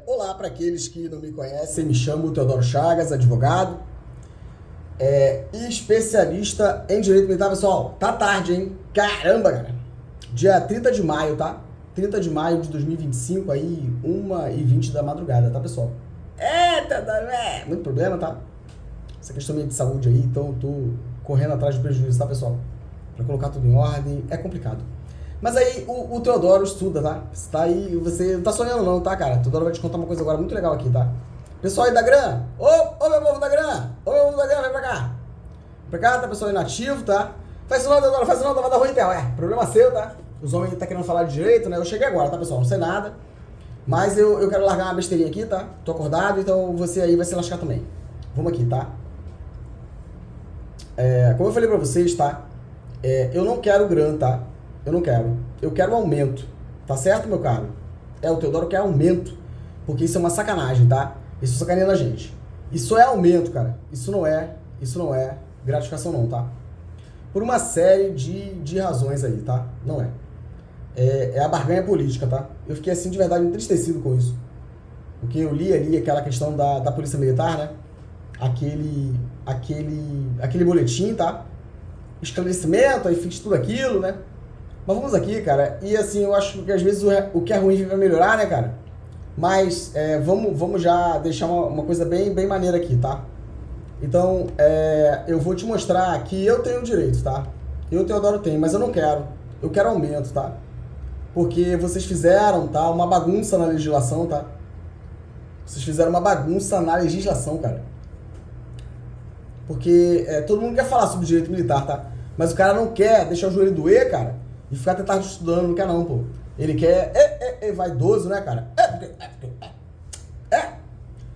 Olá, para aqueles que não me conhecem, me chamo Teodoro Chagas, advogado, e especialista em direito militar. Pessoal, tá tarde, hein? Caramba, cara! Dia 30 de maio, tá? 30 de maio de 2025, aí 1h20 da madrugada, tá, pessoal? Teodoro, muito problema, tá? Essa questão minha de saúde aí, então eu tô correndo atrás do prejuízo, tá, pessoal? Pra colocar tudo em ordem, é complicado. Mas aí o Teodoro estuda, tá? Você tá aí, você não tá sonhando não, tá, cara? O Teodoro vai te contar uma coisa agora muito legal aqui, tá? Pessoal aí da Gran, ô meu povo da Gran, vem pra cá. Pra cá, tá, pessoal inativo, tá? Faz isso não, Teodoro, faz isso não, vai dar ruim, então, problema seu, tá? Os homens tá querendo falar de direito, né? Eu cheguei agora, tá, pessoal? Não sei nada. Mas eu quero largar uma besteirinha aqui, tá? Tô acordado, então você aí vai se lascar também. Vamos aqui, tá? Como eu falei pra vocês, tá? Eu não quero Gran, tá? Eu não quero. Eu quero aumento. Tá certo, meu caro? O Teodoro quer aumento. Porque isso é uma sacanagem, tá? Isso sacaneia a gente. Isso é aumento, cara. Isso não é gratificação não, tá? Por uma série de razões aí, tá? Não é. É a barganha política, tá? Eu fiquei assim de verdade entristecido com isso. Porque eu li ali aquela questão da Polícia Militar, né? Aquele boletim, tá? Esclarecimento, aí fiz tudo aquilo, né? Mas vamos aqui, cara, e assim, eu acho que às vezes o que é ruim vai melhorar, né, cara? Mas vamos já deixar uma coisa bem maneira aqui, tá? Então, eu vou te mostrar que eu tenho direito, tá? Eu, Teodoro, tenho, mas eu não quero. Eu quero aumento, tá? Porque vocês fizeram, tá? Uma bagunça na legislação, tá? Vocês fizeram uma bagunça na legislação, cara. Porque todo mundo quer falar sobre direito militar, tá? Mas o cara não quer deixar o joelho doer, cara, e ficar tentando estudando, não quer não, pô. Ele quer, vaidoso, né, cara?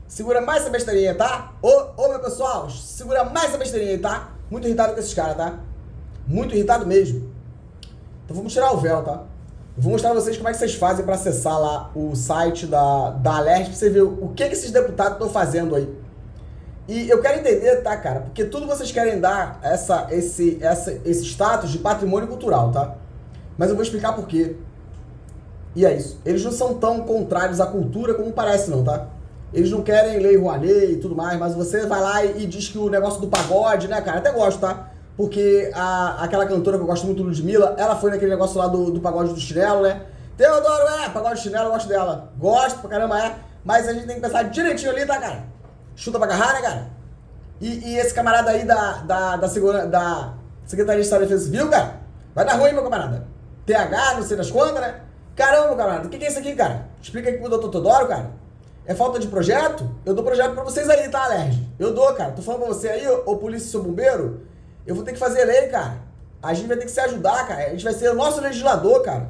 Segura mais essa besteirinha, tá? Ô, meu pessoal, segura mais essa besteirinha aí, tá? Muito irritado com esses caras, tá? Muito irritado mesmo. Então vamos tirar o véu, tá? Eu vou mostrar pra vocês como é que vocês fazem pra acessar lá o site da Alerj, pra você ver o que esses deputados estão fazendo aí. E eu quero entender, tá, cara? Porque tudo vocês querem dar esse status de patrimônio cultural, tá? Mas eu vou explicar por quê. E é isso. Eles não são tão contrários à cultura como parece, não, tá? Eles não querem lei Rouanet e tudo mais, mas você vai lá e diz que o negócio do pagode, né, cara? Até gosto, tá? Porque aquela cantora que eu gosto muito, Ludmilla, ela foi naquele negócio lá do pagode do chinelo, né? Teodoro, pagode do chinelo, eu gosto dela. Gosto pra caramba, mas a gente tem que pensar direitinho ali, tá, cara? Chuta pra agarrar, né, cara? E esse camarada aí da Secretaria de Estado de Defesa Civil, cara, vai dar ruim, meu camarada. TH, não sei das quantas, né? Caramba, meu camarada, o que é isso aqui, cara? Explica aqui pro doutor Teodoro, cara. É falta de projeto? Eu dou projeto pra vocês aí, tá, Alerj? Eu dou, cara. Tô falando pra você aí, ô polícia e seu bombeiro, eu vou ter que fazer lei, cara. A gente vai ter que se ajudar, cara. A gente vai ser o nosso legislador, cara.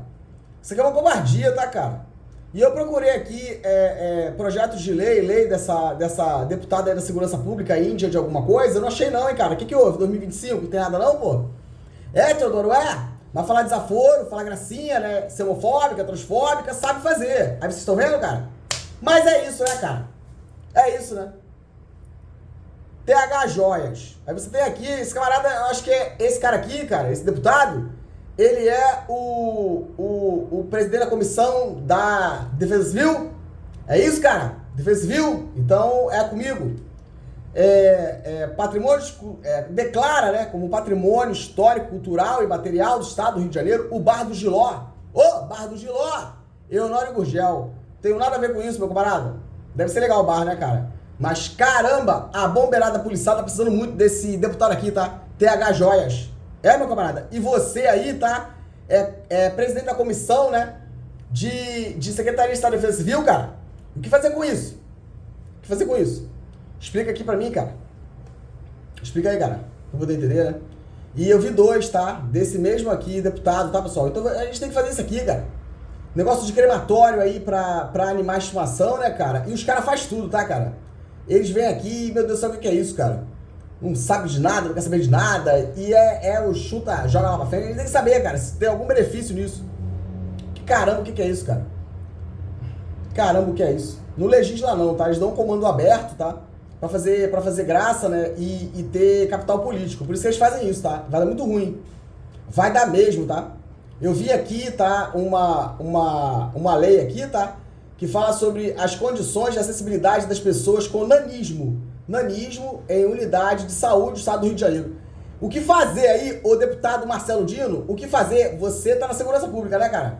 Isso aqui é uma covardia, tá, cara? E eu procurei aqui projetos de lei dessa deputada aí da Segurança Pública, Índia, de alguma coisa. Eu não achei não, hein, cara. O que houve? 2025? Não tem nada não, pô? Teodoro, mas falar desaforo, falar gracinha, né? Ser homofóbica, transfóbica, sabe fazer. Aí vocês estão vendo, cara? Mas é isso, né, cara? É isso, né? TH Joias. Aí você tem aqui, esse camarada, eu acho que é esse cara aqui, cara, esse deputado, ele é o presidente da comissão da Defesa Civil. É isso, cara? Defesa Civil? Então é comigo. Patrimônio, declara, né, como patrimônio histórico, cultural e material do Estado do Rio de Janeiro, o Bar do Giló. Bar do Giló! Eunório Gurgel. Tenho nada a ver com isso, meu camarada. Deve ser legal o bar, né, cara? Mas caramba, a bombeirada policial tá precisando muito desse deputado aqui, tá? TH Joias. Meu camarada. E você aí, tá? Presidente da comissão, né? De Secretaria de Estado de Defesa Civil, cara. O que fazer com isso? O que fazer com isso? Explica aqui pra mim, cara. Explica aí, cara. Pra eu poder entender, né? E eu vi dois, tá? Desse mesmo aqui, deputado, tá, pessoal? Então a gente tem que fazer isso aqui, cara. Negócio de crematório aí pra animais de estimação, né, cara? E os caras fazem tudo, tá, cara? Eles vêm aqui, meu Deus do céu, o que é isso, cara? Não sabe de nada, não quer saber de nada. E o chuta, joga lá pra frente. Eles têm que saber, cara, se tem algum benefício nisso. Caramba, o que é isso, cara? Caramba, o que é isso? Não legisla não, tá? Eles dão um comando aberto, tá? Pra fazer graça, né? E ter capital político. Por isso que eles fazem isso, tá? Vai dar muito ruim. Vai dar mesmo, tá? Eu vi aqui, tá? Uma lei aqui, tá? que fala sobre as condições de acessibilidade das pessoas com nanismo. Nanismo em unidade de saúde do estado do Rio de Janeiro. O que fazer aí, o deputado Marcelo Dino? O que fazer? Você tá na segurança pública, né, cara?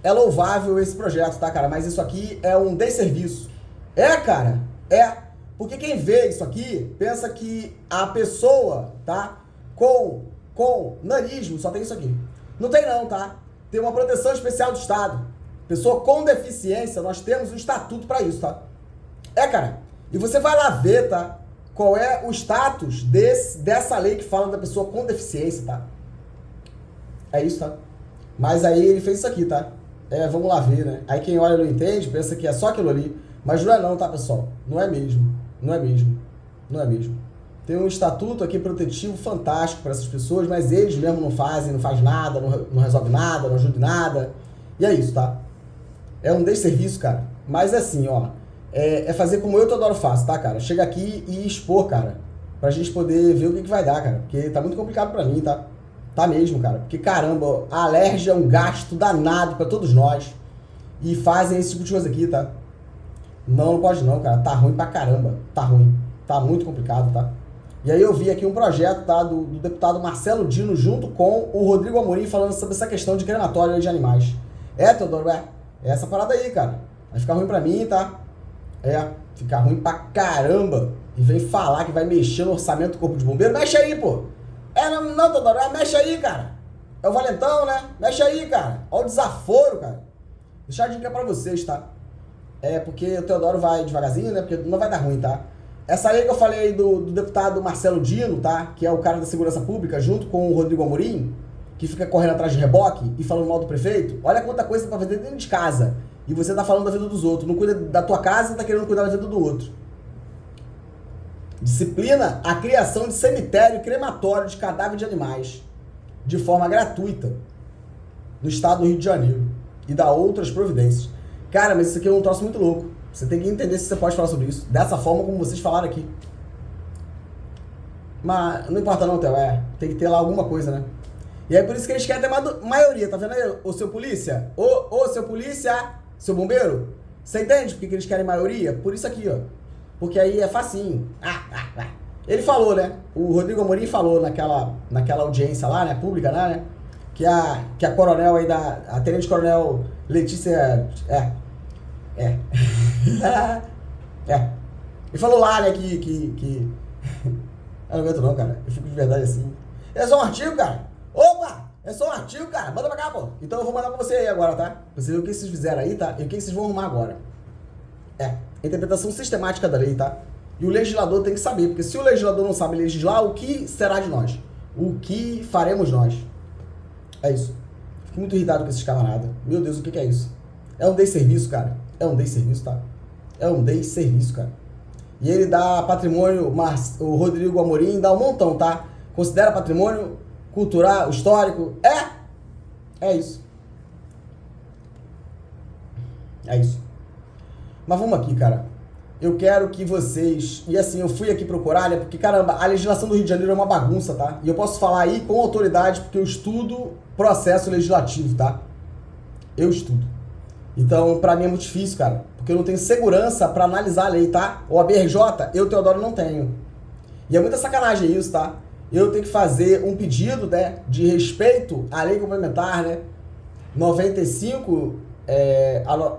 É louvável esse projeto, tá, cara? Mas isso aqui é um desserviço. É, cara, é. Porque quem vê isso aqui pensa que a pessoa, tá, com nanismo só tem isso aqui. Não tem não, tá? Tem uma proteção especial do Estado. Pessoa com deficiência, nós temos um estatuto pra isso, tá? É, cara. E você vai lá ver, tá? Qual é o status dessa lei que fala da pessoa com deficiência, tá? É isso, tá? Mas aí ele fez isso aqui, tá? Vamos lá ver, né? Aí quem olha não entende, pensa que é só aquilo ali. Mas não é não, tá, pessoal? Não é mesmo. Não é mesmo. Não é mesmo. Tem um estatuto aqui protetivo fantástico para essas pessoas, mas eles mesmo não fazem, não faz nada, não resolve nada, não ajuda em nada. E é isso, tá? É um desserviço, cara. Mas assim, ó. É fazer como eu e Teodoro faço, tá, cara? Chega aqui e expor, cara. Pra gente poder ver o que vai dar, cara. Porque tá muito complicado pra mim, tá? Tá mesmo, cara. Porque, caramba, a alergia é um gasto danado pra todos nós. E fazem esse tipo de coisa aqui, tá? Não pode não, cara. Tá ruim pra caramba. Tá ruim. Tá muito complicado, tá? E aí eu vi aqui um projeto, tá? Do deputado Marcelo Dino junto com o Rodrigo Amorim falando sobre essa questão de crematório de animais. Teodoro, é essa parada aí, cara. Vai ficar ruim pra mim, tá? Ficar ruim pra caramba. E vem falar que vai mexer no orçamento do Corpo de Bombeiro. Mexe aí, pô. Não, Teodoro, mexe aí, cara. É o valentão, né? Mexe aí, cara. Olha o desaforo, cara. Deixar a dica pra vocês, tá? Porque o Teodoro vai devagarzinho, né? Porque não vai dar ruim, tá? Essa lei que eu falei do deputado Marcelo Dino, tá? Que é o cara da segurança pública, junto com o Rodrigo Amorim, que fica correndo atrás de reboque e falando mal do prefeito. Olha quanta coisa pra fazer dentro de casa. E você tá falando da vida dos outros. Não cuida da tua casa e tá querendo cuidar da vida do outro. Disciplina a criação de cemitério e crematório de cadáver de animais de forma gratuita no estado do Rio de Janeiro. E dá outras providências. Cara, mas isso aqui é um troço muito louco. Você tem que entender se você pode falar sobre isso. Dessa forma como vocês falaram aqui. Mas não importa não, Theo. Tem que ter lá alguma coisa, né? E é por isso que eles querem ter maioria. Tá vendo aí, ô seu polícia? Ô seu polícia, seu bombeiro? Você entende por que eles querem maioria? Por isso aqui, ó. Porque aí é facinho. Ele falou, né? O Rodrigo Amorim falou naquela audiência lá, né? Pública lá, né? Que a coronel aí a tenente coronel Letícia... Ele falou lá, né, que... Eu não aguento não, cara. Eu fico de verdade assim. É só um artigo, cara. Opa! É só um artigo, cara. Manda pra cá, pô. Então eu vou mandar pra você aí agora, tá? Pra você ver o que vocês fizeram aí, tá? E o que vocês vão arrumar agora. Interpretação sistemática da lei, tá? E o legislador tem que saber, porque se o legislador não sabe legislar, o que será de nós? O que faremos nós? É isso. Fico muito irritado com esses camaradas. Meu Deus, o que é isso? É um desserviço, cara. É um desserviço, tá? É um desserviço, cara. E ele dá patrimônio, o Rodrigo Amorim dá um montão, tá? Considera patrimônio cultural, histórico. É isso. É isso. Mas vamos aqui, cara. Eu quero que vocês... E assim, eu fui aqui procurar, né? Porque, caramba, a legislação do Rio de Janeiro é uma bagunça, tá? E eu posso falar aí com autoridade, porque eu estudo processo legislativo, tá? Eu estudo. Então, pra mim é muito difícil, cara. Porque eu não tenho segurança pra analisar a lei, tá? O ABRJ, eu, Teodoro, não tenho. E é muita sacanagem isso, tá? Eu tenho que fazer um pedido, né? De respeito à lei complementar, né? 95...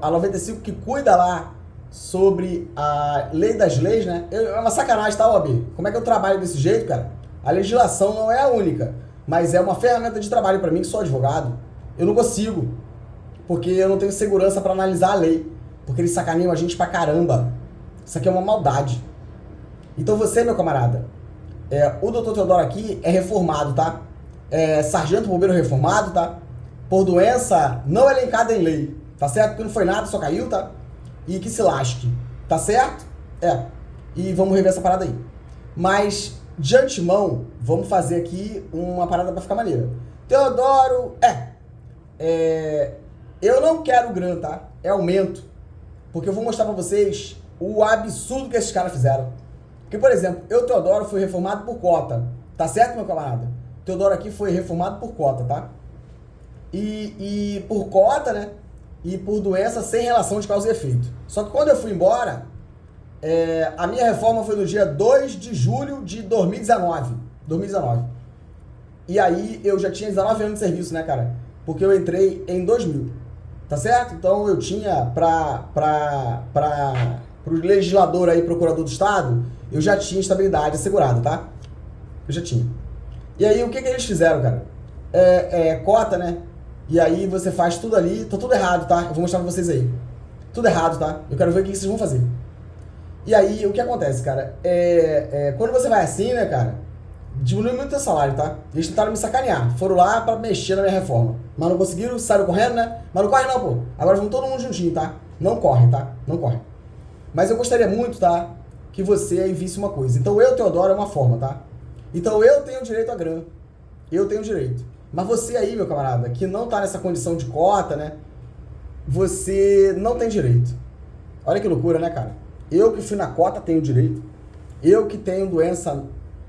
a 95 que cuida lá sobre a lei das leis, né? É uma sacanagem, tá, OAB? Como é que eu trabalho desse jeito, cara? A legislação não é a única, mas é uma ferramenta de trabalho pra mim, que sou advogado. Eu não consigo, porque eu não tenho segurança pra analisar a lei, porque eles sacaneiam a gente pra caramba. Isso aqui é uma maldade. Então você, meu camarada, o doutor Teodoro aqui é reformado, tá? Sargento bombeiro reformado, tá? Por doença não elencada em lei, tá certo? Porque não foi nada, só caiu, tá? E que se lasque, tá certo? E vamos rever essa parada aí. Mas, de antemão, vamos fazer aqui uma parada pra ficar maneira. Teodoro, eu não quero GRAM, tá? É aumento. Porque eu vou mostrar pra vocês o absurdo que esses caras fizeram. Porque, por exemplo, eu, Teodoro, fui reformado por cota. Tá certo, meu camarada? Teodoro aqui foi reformado por cota, tá? E por cota, né? e por doença sem relação de causa e efeito. Só que quando eu fui embora, a minha reforma foi no dia 2 de julho de 2019. E aí eu já tinha 19 anos de serviço, né, cara? Porque eu entrei em 2000, tá certo? Então eu tinha pro legislador aí, procurador do Estado, eu já tinha estabilidade assegurada, tá? Eu já tinha. E aí o que eles fizeram, cara? Cota, né? E aí você faz tudo ali, tá tudo errado, tá? Eu vou mostrar pra vocês aí. Tudo errado, tá? Eu quero ver o que vocês vão fazer. E aí, o que acontece, cara? Quando você vai assim, né, cara? Diminui muito o teu salário, tá? Eles tentaram me sacanear. Foram lá pra mexer na minha reforma. Mas não conseguiram, saíram correndo, né? Mas não corre não, pô. Agora vamos todo mundo juntinho, tá? Não corre, tá? Não corre. Mas eu gostaria muito, tá? Que você aí visse uma coisa. Então eu, Teodoro, é uma forma, tá? Então eu tenho direito a GRAM. Eu tenho direito. Mas você aí, meu camarada, que não tá nessa condição de cota, né? Você não tem direito. Olha que loucura, né, cara? Eu que fui na cota tenho direito. Eu que tenho doença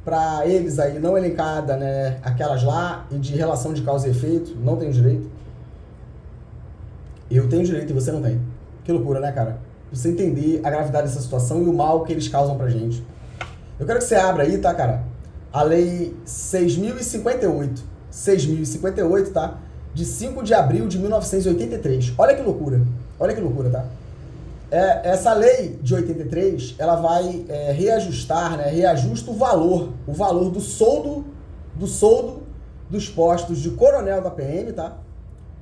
pra eles aí não elencada, né? Aquelas lá e de relação de causa e efeito, não tenho direito. Eu tenho direito e você não tem. Que loucura, né, cara? Você entender a gravidade dessa situação e o mal que eles causam pra gente. Eu quero que você abra aí, tá, cara? A lei 6.058. 6.058, tá? De 5 de abril de 1983. Olha que loucura, tá? Essa lei de 83, ela vai reajustar, né? Reajusta o valor do soldo dos postos de coronel da PM, tá?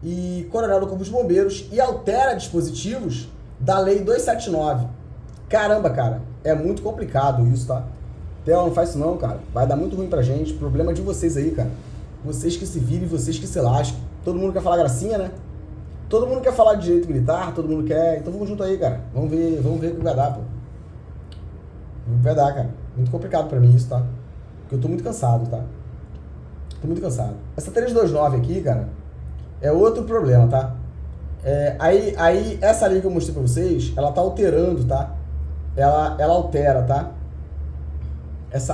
E coronel do Corpo de Bombeiros e altera dispositivos da lei 279. Caramba, cara, é muito complicado isso, tá? Theo, não faz isso não, cara. Vai dar muito ruim pra gente. Problema de vocês aí, cara. Vocês que se virem, vocês que se lasquem. Todo mundo quer falar gracinha, né? Todo mundo quer falar de direito militar, todo mundo quer. Então vamos junto aí, cara. Vamos ver o que vai dar, pô. O que vai dar, cara. Muito complicado pra mim isso, tá? Porque eu tô muito cansado, tá? Tô muito cansado. Essa 329 aqui, cara, é outro problema, tá? Aí essa lei que eu mostrei pra vocês, ela tá alterando, tá? Ela altera, tá?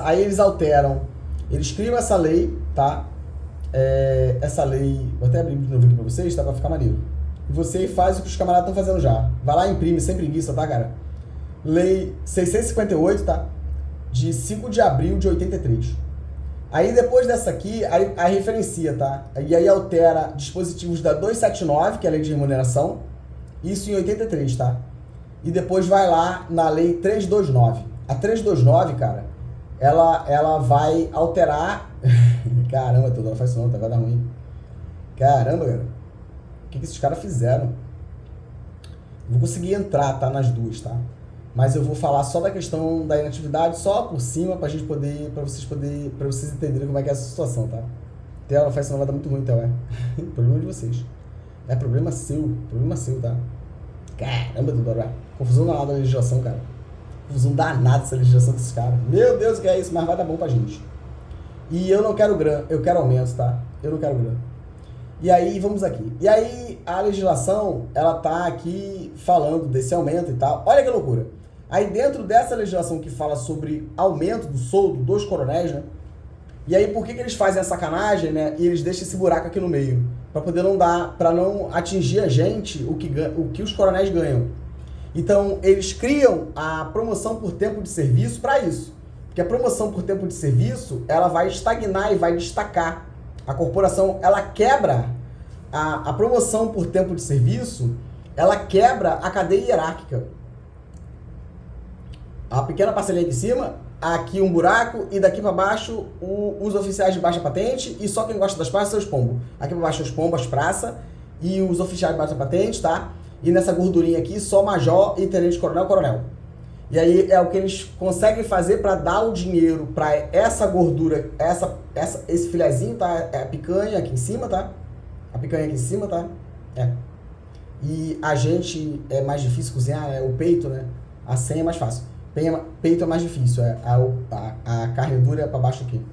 Aí eles alteram. Eles criam essa lei, tá? Essa lei, vou até abrir de novo aqui pra vocês, tá? Pra ficar maneiro. E você faz o que os camaradas estão fazendo já. Vai lá e imprime, sem preguiça, tá, cara? Lei 658, tá? De 5 de abril de 83. Aí depois dessa aqui, aí referencia, tá? E aí altera dispositivos da 279, que é a lei de remuneração. Isso em 83, tá? E depois vai lá na lei 329. A 329, cara, ela vai alterar... Caramba, Teodoro, não faz isso não, vai dar ruim. Caramba, cara. O que esses caras fizeram? Vou conseguir entrar, tá, nas duas, tá? Mas eu vou falar só da questão da inatividade, só por cima, pra vocês entenderem como é que é essa situação, tá? Theo, não faz isso não, vai dar muito ruim, Theo, Problema de vocês. É problema seu, tá? Caramba, Teodoro, confusão danada da legislação, cara. Confusão danada essa legislação desses caras. Meu Deus, o que é isso? Mas vai dar bom pra gente. E eu não quero GRAM, eu quero aumento, tá? Eu não quero GRAM. E aí, vamos aqui. E aí, a legislação, ela tá aqui falando desse aumento e tal. Olha que loucura. Aí, dentro dessa legislação que fala sobre aumento do soldo dos coronéis, né? E aí, por que eles fazem a sacanagem, né? E eles deixam esse buraco aqui no meio. Pra poder não dar, pra não atingir a gente o que os coronéis ganham. Então, eles criam a promoção por tempo de serviço para isso. Porque a promoção por tempo de serviço, ela vai estagnar e vai destacar. A corporação, ela quebra a promoção por tempo de serviço, ela quebra a cadeia hierárquica. A pequena parcelinha aqui em cima, aqui um buraco, e daqui para baixo os oficiais de baixa patente, e só quem gosta das praças são os pombos. Aqui para baixo os pombos, as praças, e os oficiais de baixa patente, tá? E nessa gordurinha aqui, só major e tenente coronel, coronel. E aí é o que eles conseguem fazer para dar o dinheiro para essa gordura, esse filezinho, tá? É a picanha aqui em cima, tá? A picanha aqui em cima, tá? E a gente é mais difícil cozinhar, o peito, né? A senha é mais fácil. Peito é mais difícil, a carne dura é para baixo aqui.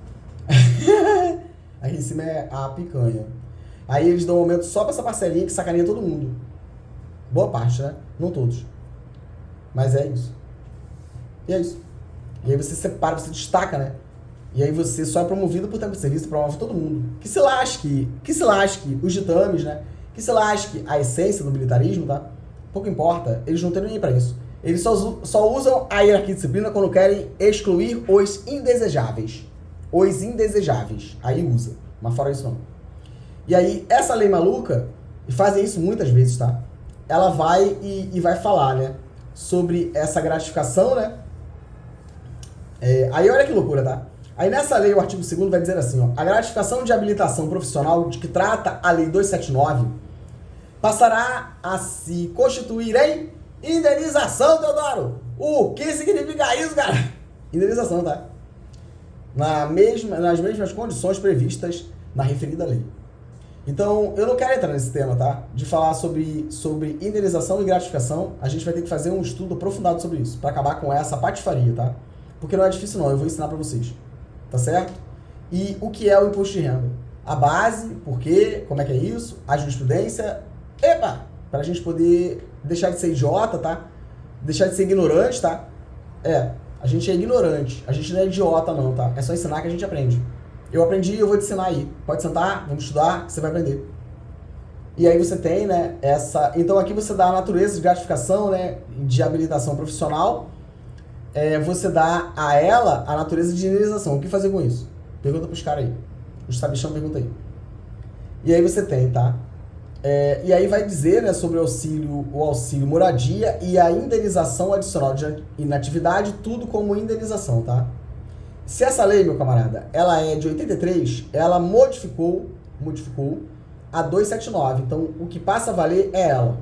Aí em cima é a picanha. Aí eles dão um aumento só para essa parcelinha que sacaneia todo mundo. Boa parte, né? Não todos. Mas é isso. E é isso. E aí você separa, você destaca, né? E aí você só é promovido por tempo de serviço, promove todo mundo. Que se lasque os ditames, né? Que se lasque a essência do militarismo, tá? Pouco importa, eles não têm nem pra isso. Eles só usam a hierarquia e disciplina quando querem excluir os indesejáveis. Os indesejáveis. Aí usa, mas fora isso não. E aí, essa lei maluca, e fazem isso muitas vezes, tá? Ela vai e vai falar, né? Sobre essa gratificação, né? Aí olha que loucura, tá? Aí nessa lei, o artigo 2º vai dizer assim, ó, a gratificação de habilitação profissional de que trata a lei 279 passará a se constituir em indenização, Teodoro. O que significa isso, cara? Indenização, tá? Nas mesmas condições previstas na referida lei. Então, eu não quero entrar nesse tema, tá? De falar sobre indenização e gratificação. A gente vai ter que fazer um estudo aprofundado sobre isso, para acabar com essa patifaria, tá? Porque não é difícil não, eu vou ensinar para vocês. Tá certo? E o que é o imposto de renda? A base, por quê, como é que é isso, a jurisprudência, pra gente poder deixar de ser idiota, tá? Deixar de ser ignorante, tá? A gente é ignorante, a gente não é idiota não, tá? É só ensinar que a gente aprende. Eu aprendi, eu vou te ensinar aí. Pode sentar, vamos estudar, que você vai aprender. E aí você tem, né, então aqui você dá a natureza de gratificação, né, de habilitação profissional. Você dá a ela a natureza de indenização. O que fazer com isso? Pergunta pros caras aí. Os sabichão pergunta aí. E aí você tem, tá? E aí vai dizer, né, sobre o auxílio moradia e a indenização adicional de inatividade, tudo como indenização, tá? Se essa lei, meu camarada, ela é de 83, ela modificou a 279. Então, o que passa a valer é ela.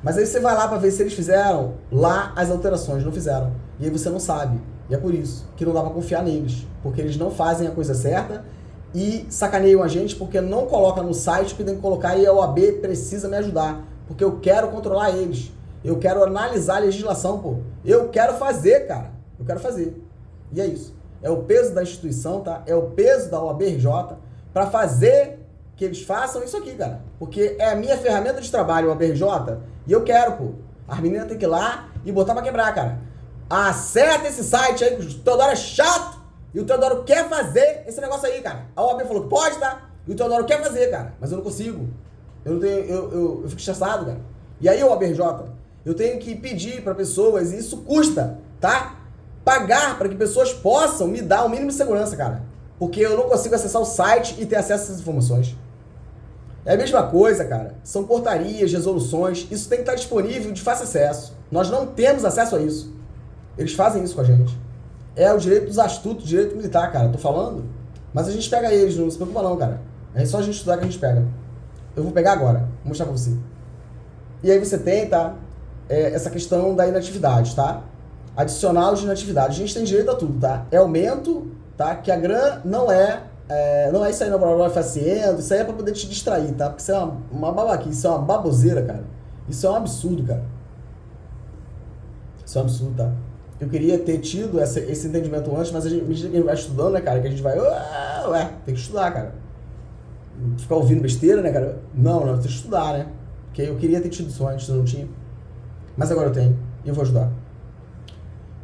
Mas aí você vai lá para ver se eles fizeram lá as alterações, não fizeram. E aí você não sabe. E é por isso que não dá para confiar neles. Porque eles não fazem a coisa certa e sacaneiam a gente porque não coloca no site o que tem que colocar e a OAB precisa me ajudar. Porque eu quero controlar eles. Eu quero analisar a legislação, pô. Eu quero fazer, cara. Eu quero fazer. E é isso. É o peso da instituição, tá? É o peso da OAB-RJ para fazer que eles façam isso aqui, cara. Porque é a minha ferramenta de trabalho, o OAB-RJ, e eu quero, pô. As meninas têm que ir lá e botar pra quebrar, cara. Acerta esse site aí, que o Teodoro é chato e o Teodoro quer fazer esse negócio aí, cara. A OAB falou que pode, tá? E o Teodoro quer fazer, cara. Mas eu não consigo. Eu não tenho, eu fico estressado, cara. E aí, o OAB-RJ, eu tenho que pedir pra pessoas, e isso custa, tá? Pagar para que pessoas possam me dar o mínimo de segurança, cara. Porque eu não consigo acessar o site e ter acesso a essas informações. É a mesma coisa, cara. São portarias, resoluções. Isso tem que estar disponível de fácil acesso. Nós não temos acesso a isso. Eles fazem isso com a gente. É o direito dos astutos, direito militar, cara. Tô falando. Mas a gente pega eles, não se preocupa não, cara. É só a gente estudar que a gente pega. Eu vou pegar agora. Vou mostrar pra você. E aí você tem, tá? Essa questão da inatividade, tá? Adicional de inatividade. A gente tem direito a tudo, tá? É aumento, tá? Que a GRAN não é isso aí, não, blá, blá, faciendo. Isso aí é pra poder te distrair, tá? Porque isso é uma babaquice, isso é uma baboseira, cara. Isso é um absurdo, cara. Isso é um absurdo, tá? Eu queria ter tido esse entendimento antes, mas a medida que a gente vai estudando, né, cara, que a gente vai... tem que estudar, cara. Ficar ouvindo besteira, né, cara? Não, tem que estudar, né? Porque eu queria ter tido isso antes, eu não tinha. Mas agora eu tenho, e eu vou ajudar.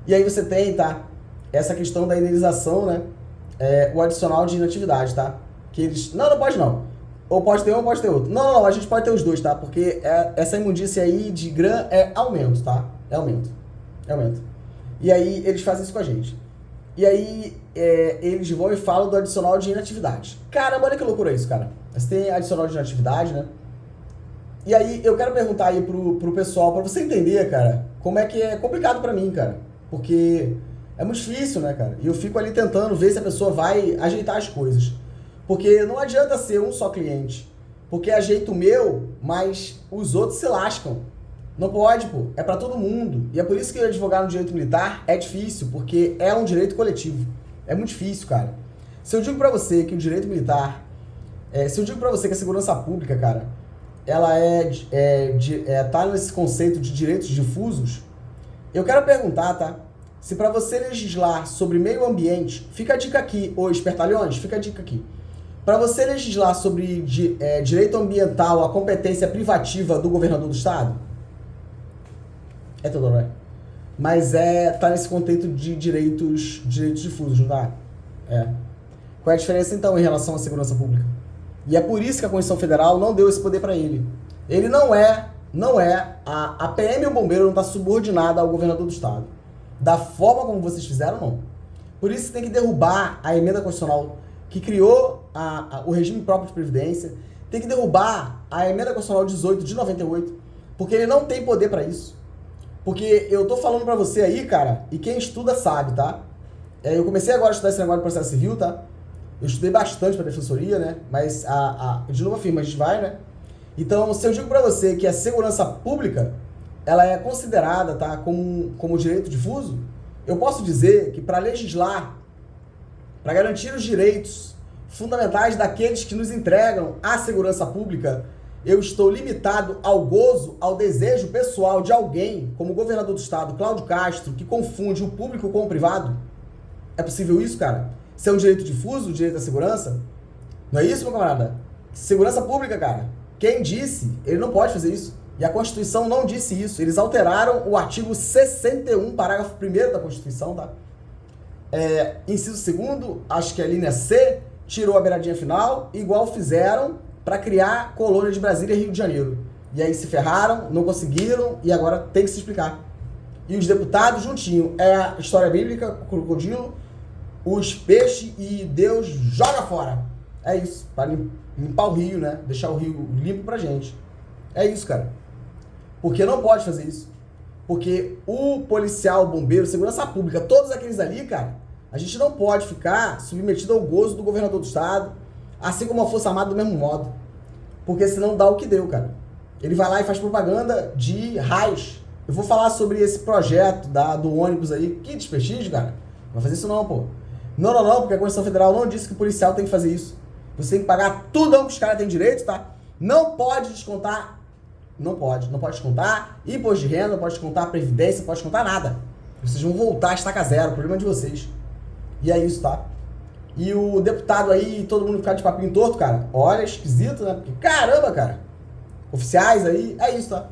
E aí você tem, tá? Essa questão da indenização, né? O adicional de inatividade, tá? Que eles... Não pode não. Ou pode ter um ou pode ter outro. Não, a gente pode ter os dois, tá? Porque essa imundícia aí de GRAN é aumento, tá? É aumento. E aí eles fazem isso com a gente. E aí eles vão e falam do adicional de inatividade. Caramba, olha que loucura isso, cara. Você tem adicional de inatividade, né? E aí eu quero perguntar aí pro pessoal, pra você entender, cara, como é que é complicado pra mim, cara. Porque é muito difícil, né, cara? E eu fico ali tentando ver se a pessoa vai ajeitar as coisas. Porque não adianta ser um só cliente. Porque ajeita o meu, mas os outros se lascam. Não pode, pô. É pra todo mundo. E é por isso que advogar no direito militar é difícil, porque é um direito coletivo. É muito difícil, cara. Se eu digo pra você que o direito militar... se eu digo pra você que a segurança pública, cara, ela tá nesse conceito de direitos difusos, eu quero perguntar, tá? Se pra você legislar sobre meio ambiente, fica a dica aqui, ô espertalhões, fica a dica aqui. Pra você legislar sobre direito ambiental, a competência privativa do governador do estado? Teodoro, é. Mas tá nesse contexto de direitos difusos, não tá? Qual é a diferença, então, em relação à segurança pública? E é por isso que a Constituição Federal não deu esse poder para ele. Ele não é, a PM e o bombeiro não está subordinada ao governador do estado. Da forma como vocês fizeram, não. Por isso tem que derrubar a emenda constitucional que criou o regime próprio de previdência, tem que derrubar a emenda constitucional 18 de 98, porque ele não tem poder para isso. Porque eu tô falando para você aí, cara, e quem estuda sabe, tá? Eu comecei agora a estudar esse negócio de processo civil, tá? Eu estudei bastante para defensoria, né? Mas, de novo afirmo, a gente vai, né? Então, se eu digo para você que a segurança pública, ela é considerada, tá, como direito difuso, eu posso dizer que para legislar, para garantir os direitos fundamentais daqueles que nos entregam a segurança pública, eu estou limitado ao gozo, ao desejo pessoal de alguém, como o governador do estado, Cláudio Castro, que confunde o público com o privado? É possível isso, cara? Isso é um direito difuso, o direito à segurança? Não é isso, meu camarada? Segurança pública, cara. Quem disse, ele não pode fazer isso. E a Constituição não disse isso. Eles alteraram o artigo 61, parágrafo 1º da Constituição, tá? Inciso 2º, acho que é a linha C, tirou a beiradinha final, igual fizeram para criar colônia de Brasília e Rio de Janeiro. E aí se ferraram, não conseguiram, e agora tem que se explicar. E os deputados juntinho, é a história bíblica, o crocodilo, os peixes e Deus joga fora. É isso, para limpar o rio, né? Deixar o rio limpo pra gente. É isso, cara. Porque não pode fazer isso. Porque o policial, o bombeiro, segurança pública, todos aqueles ali, cara, a gente não pode ficar submetido ao gozo do governador do estado, assim como a Força Armada do mesmo modo. Porque senão dá o que deu, cara. Ele vai lá e faz propaganda de raios. Eu vou falar sobre esse projeto do ônibus aí. Que desprestígio, cara. Não vai fazer isso não, pô. Não, porque a Constituição Federal não disse que o policial tem que fazer isso. Você tem que pagar tudo que os caras têm direito, tá? Não pode descontar. Não pode descontar imposto de renda, não pode descontar previdência, não pode descontar nada. Vocês vão voltar a estaca zero, o problema é de vocês. E é isso, tá? E o deputado aí, todo mundo ficar de papinho torto, cara. Olha, esquisito, né? Porque, caramba, cara. Oficiais aí, é isso, tá?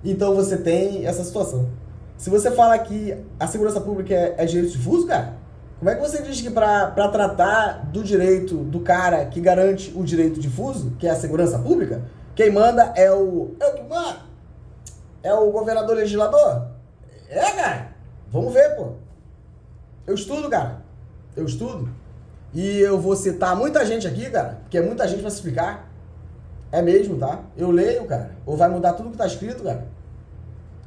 Então você tem essa situação. Se você fala que a segurança pública é direito difuso, cara, como é que você diz que pra tratar do direito do cara que garante o direito difuso, que é a segurança pública, quem manda é o que manda? É o governador legislador? Cara. Vamos ver, pô. Eu estudo, cara. Eu estudo. E eu vou citar muita gente aqui, cara, porque é muita gente pra se explicar. É mesmo, tá? Eu leio, cara. Ou vai mudar tudo que tá escrito, cara.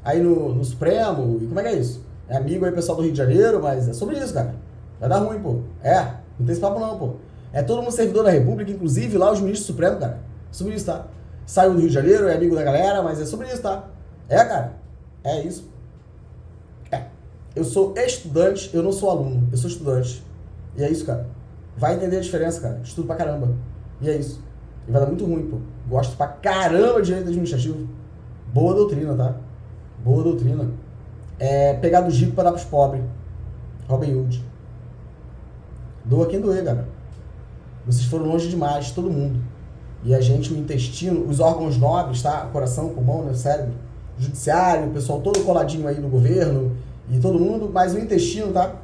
Aí no Supremo, e como é que é isso? É amigo aí, pessoal do Rio de Janeiro, mas é sobre isso, cara. Vai dar ruim, pô. Não tem esse papo não, pô. É todo mundo servidor da República, inclusive lá os ministros do Supremo, cara. É sobre isso, tá? Saiu do Rio de Janeiro, é amigo da galera, mas é sobre isso, tá? Cara. É isso. Eu sou estudante, eu não sou aluno. Eu sou estudante. E é isso, cara. Vai entender a diferença, cara. Estudo pra caramba. E é isso. E vai dar muito ruim, pô. Gosto pra caramba de direito administrativo. Boa doutrina, tá? Boa doutrina. Pegar dos ricos pra dar pros pobres. Robin Hood. Doa quem doer, cara. Vocês foram longe demais, todo mundo. E a gente, o intestino, os órgãos nobres, tá? Coração, pulmão, né? Cérebro, judiciário, o pessoal todo coladinho aí no governo e todo mundo, mas o intestino, tá?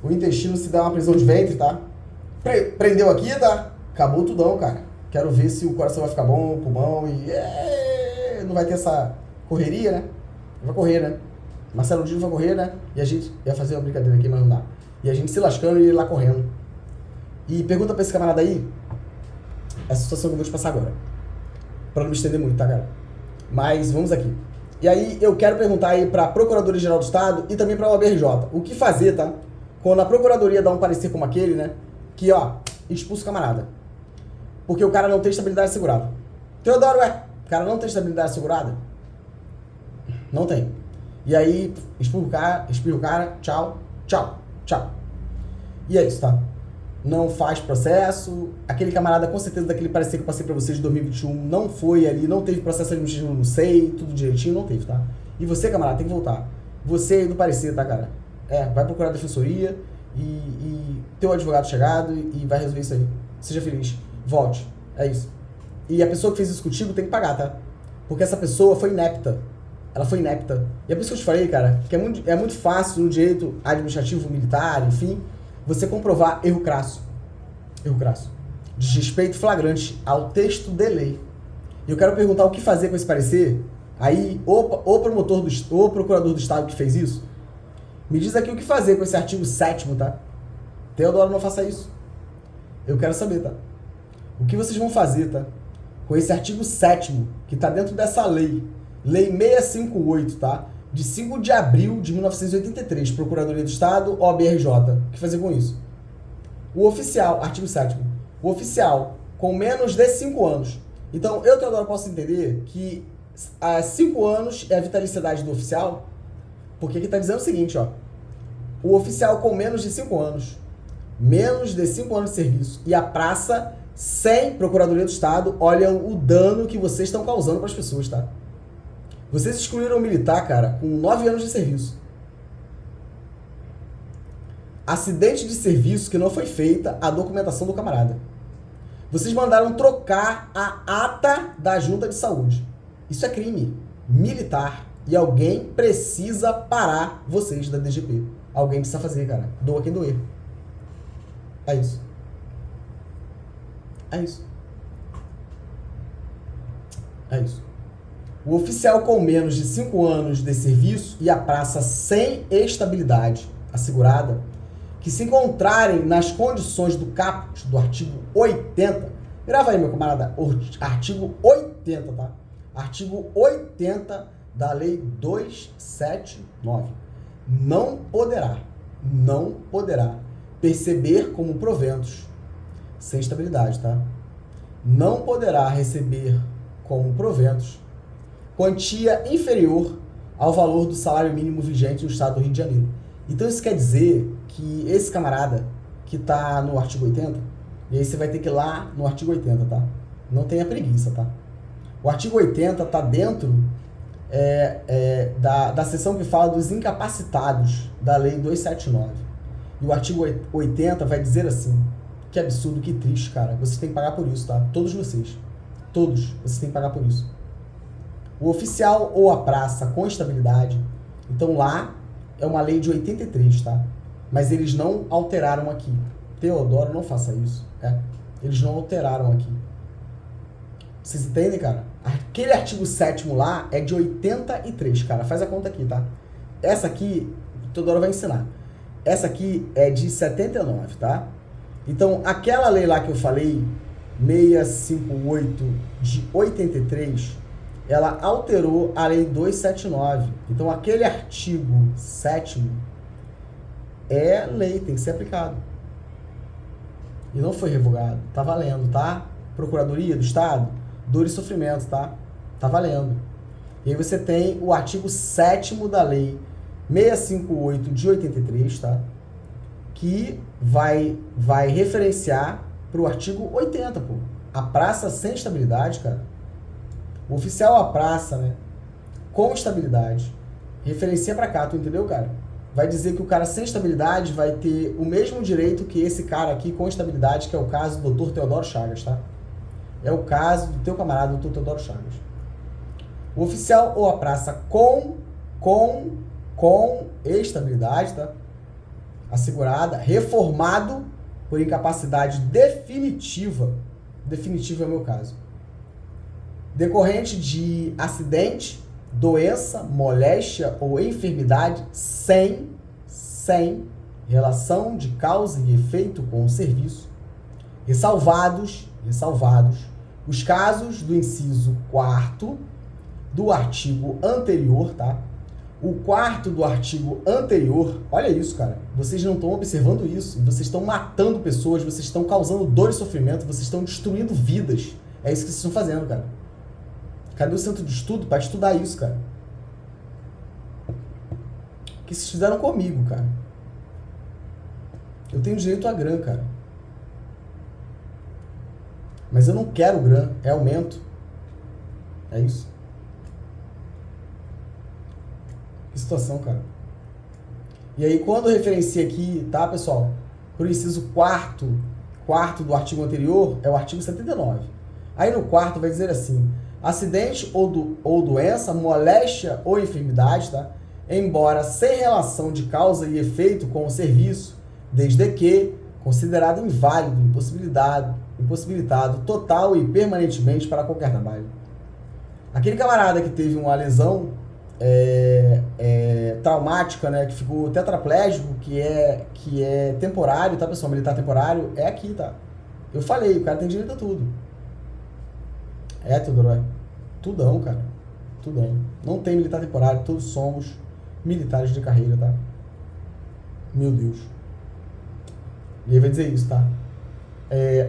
O intestino se dá uma prisão de ventre, tá? Prendeu aqui, tá? Acabou tudão, cara. Quero ver se o coração vai ficar bom, o pulmão e... não vai ter essa correria, né? Vai correr, né? Marcelo Dino vai correr, né? E a gente ia fazer uma brincadeira aqui, mas não dá. E a gente se lascando e ele lá correndo. E pergunta pra esse camarada aí essa situação que eu vou te passar agora. Pra não me estender muito, tá, cara? Mas vamos aqui. E aí eu quero perguntar aí pra Procuradoria-Geral do Estado e também pra OAB-RJ. O que fazer, tá? Quando a Procuradoria dá um parecer como aquele, né? Que, expulsa o camarada. Porque o cara não tem estabilidade assegurada. Teodoro, o cara não tem estabilidade assegurada? Não tem. E aí, espirra o cara, tchau. E é isso, tá? Não faz processo. Aquele camarada, com certeza, daquele parecer que eu passei pra vocês de 2021, não foi ali, não teve processo administrativo no SEI, tudo direitinho, não teve, tá? E você, camarada, tem que voltar. Você aí do parecer, tá, cara? Vai procurar a defensoria e teu advogado chegado e vai resolver isso aí. Seja feliz. Volte. É isso. E a pessoa que fez isso contigo tem que pagar, tá? Porque essa pessoa foi inepta. Ela foi inepta. E é por isso que eu te falei, cara, que é muito fácil no direito administrativo, militar, enfim, você comprovar erro crasso. Erro crasso. desrespeito flagrante ao texto de lei. E eu quero perguntar o que fazer com esse parecer. Aí, o procurador do Estado que fez isso, me diz aqui o que fazer com esse artigo 7º, tá? Teodoro, não faça isso. Eu quero saber, tá? O que vocês vão fazer, tá? Com esse artigo 7º, que tá dentro dessa lei. Lei 658, tá? De 5 de abril de 1983, Procuradoria do Estado, OAB-RJ. O que fazer com isso? O oficial, artigo 7º, o oficial com menos de 5 anos. Então, eu, Teodoro, posso entender que 5 anos é a vitaliciedade do oficial, porque aqui está dizendo o seguinte, ó. O oficial com menos de 5 anos, menos de 5 anos de serviço, e a praça sem Procuradoria do Estado, olham o dano que vocês estão causando para as pessoas, tá? Vocês excluíram o militar, cara, com 9 anos de serviço. Acidente de serviço que não foi feita a documentação do camarada. Vocês mandaram trocar a ata da junta de saúde. Isso é crime militar. E alguém precisa parar vocês da DGP. Alguém precisa fazer, cara. Doa quem doer. É isso. É isso. É isso. O oficial com menos de 5 anos de serviço e a praça sem estabilidade assegurada, que se encontrarem nas condições do caput do artigo 80, grava aí, meu camarada, artigo 80, tá? Artigo 80 da Lei 279. Não poderá perceber como proventos, sem estabilidade, tá? Não poderá receber como proventos quantia inferior ao valor do salário mínimo vigente no estado do Rio de Janeiro. Então isso quer dizer que esse camarada que está no artigo 80, e aí você vai ter que ir lá no artigo 80, tá? Não tenha preguiça, tá? O artigo 80 está dentro da seção que fala dos incapacitados da Lei 279. E o artigo 80 vai dizer assim, que absurdo, que triste, cara. Vocês têm que pagar por isso, tá? Todos vocês. Todos. Vocês têm que pagar por isso. O oficial ou a praça com estabilidade, então lá é uma lei de 83, tá? Mas eles não alteraram aqui. Teodoro, não faça isso. Eles não alteraram aqui. Vocês entendem, cara? Aquele artigo 7º lá é de 83, cara. Faz a conta aqui, tá? Essa aqui, o Teodoro vai ensinar. Essa aqui é de 79, tá? Então, aquela lei lá que eu falei, 658 de 83, ela alterou a lei 279. Então, aquele artigo 7º é lei, tem que ser aplicado. E não foi revogado. Tá valendo, tá? Procuradoria do Estado, dor e sofrimento, tá? Tá valendo. E aí você tem o artigo 7º da lei 658 de 83, tá? Que vai referenciar pro artigo 80, pô. A praça sem estabilidade, cara. O oficial a praça, né? Com estabilidade. Referencia pra cá, tu entendeu, cara? Vai dizer que o cara sem estabilidade vai ter o mesmo direito que esse cara aqui com estabilidade, que é o caso do Dr. Teodoro Chagas, tá? É o caso do teu camarada, Dr. Teodoro Chagas. O oficial ou a praça com estabilidade, tá? Assegurada, reformado por incapacidade definitiva. Definitiva é o meu caso. Decorrente de acidente, doença, moléstia ou enfermidade sem relação de causa e efeito com o serviço. Ressalvados os casos do inciso 4º do artigo anterior, tá? O 4º do artigo anterior, olha isso, cara. Vocês não estão observando isso. Vocês estão matando pessoas, vocês estão causando dor e sofrimento, vocês estão destruindo vidas. É isso que vocês estão fazendo, cara. Cadê o centro de estudo para estudar isso, cara? O que vocês fizeram comigo, cara? Eu tenho direito a GRAM, cara. Mas eu não quero GRAM, é aumento. É isso. Que situação, cara. E aí, quando referencia aqui, tá, pessoal? Pro inciso 4º do artigo anterior, é o artigo 79. Aí no 4º vai dizer assim: acidente ou doença, moléstia ou enfermidade, tá? Embora sem relação de causa e efeito com o serviço, desde que considerado inválido, impossibilitado total e permanentemente para qualquer trabalho. Aquele camarada que teve uma lesão traumática, né, que ficou tetraplégico, que é temporário, tá, pessoal? Militar temporário, é aqui, tá? Eu falei, o cara tem direito a tudo. Teodoro, tudão, cara. Tudão. Não tem militar temporário, todos somos militares de carreira, tá? Meu Deus. E aí vai dizer isso, tá?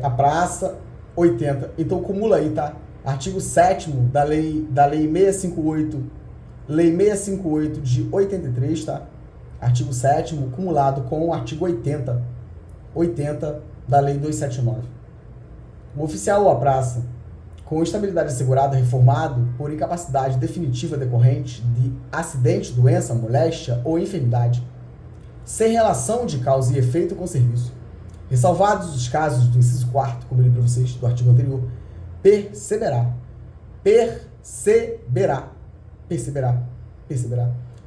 A praça, 80. Então acumula aí, tá? Artigo 7º da lei 658, lei 658 de 83, tá? Artigo 7º cumulado com o artigo 80 da lei 279. O oficial ou a praça com estabilidade assegurada reformado por incapacidade definitiva decorrente de acidente, doença, moléstia ou enfermidade, sem relação de causa e efeito com o serviço, ressalvados os casos do inciso 4º, como eu li para vocês, do artigo anterior, perceberá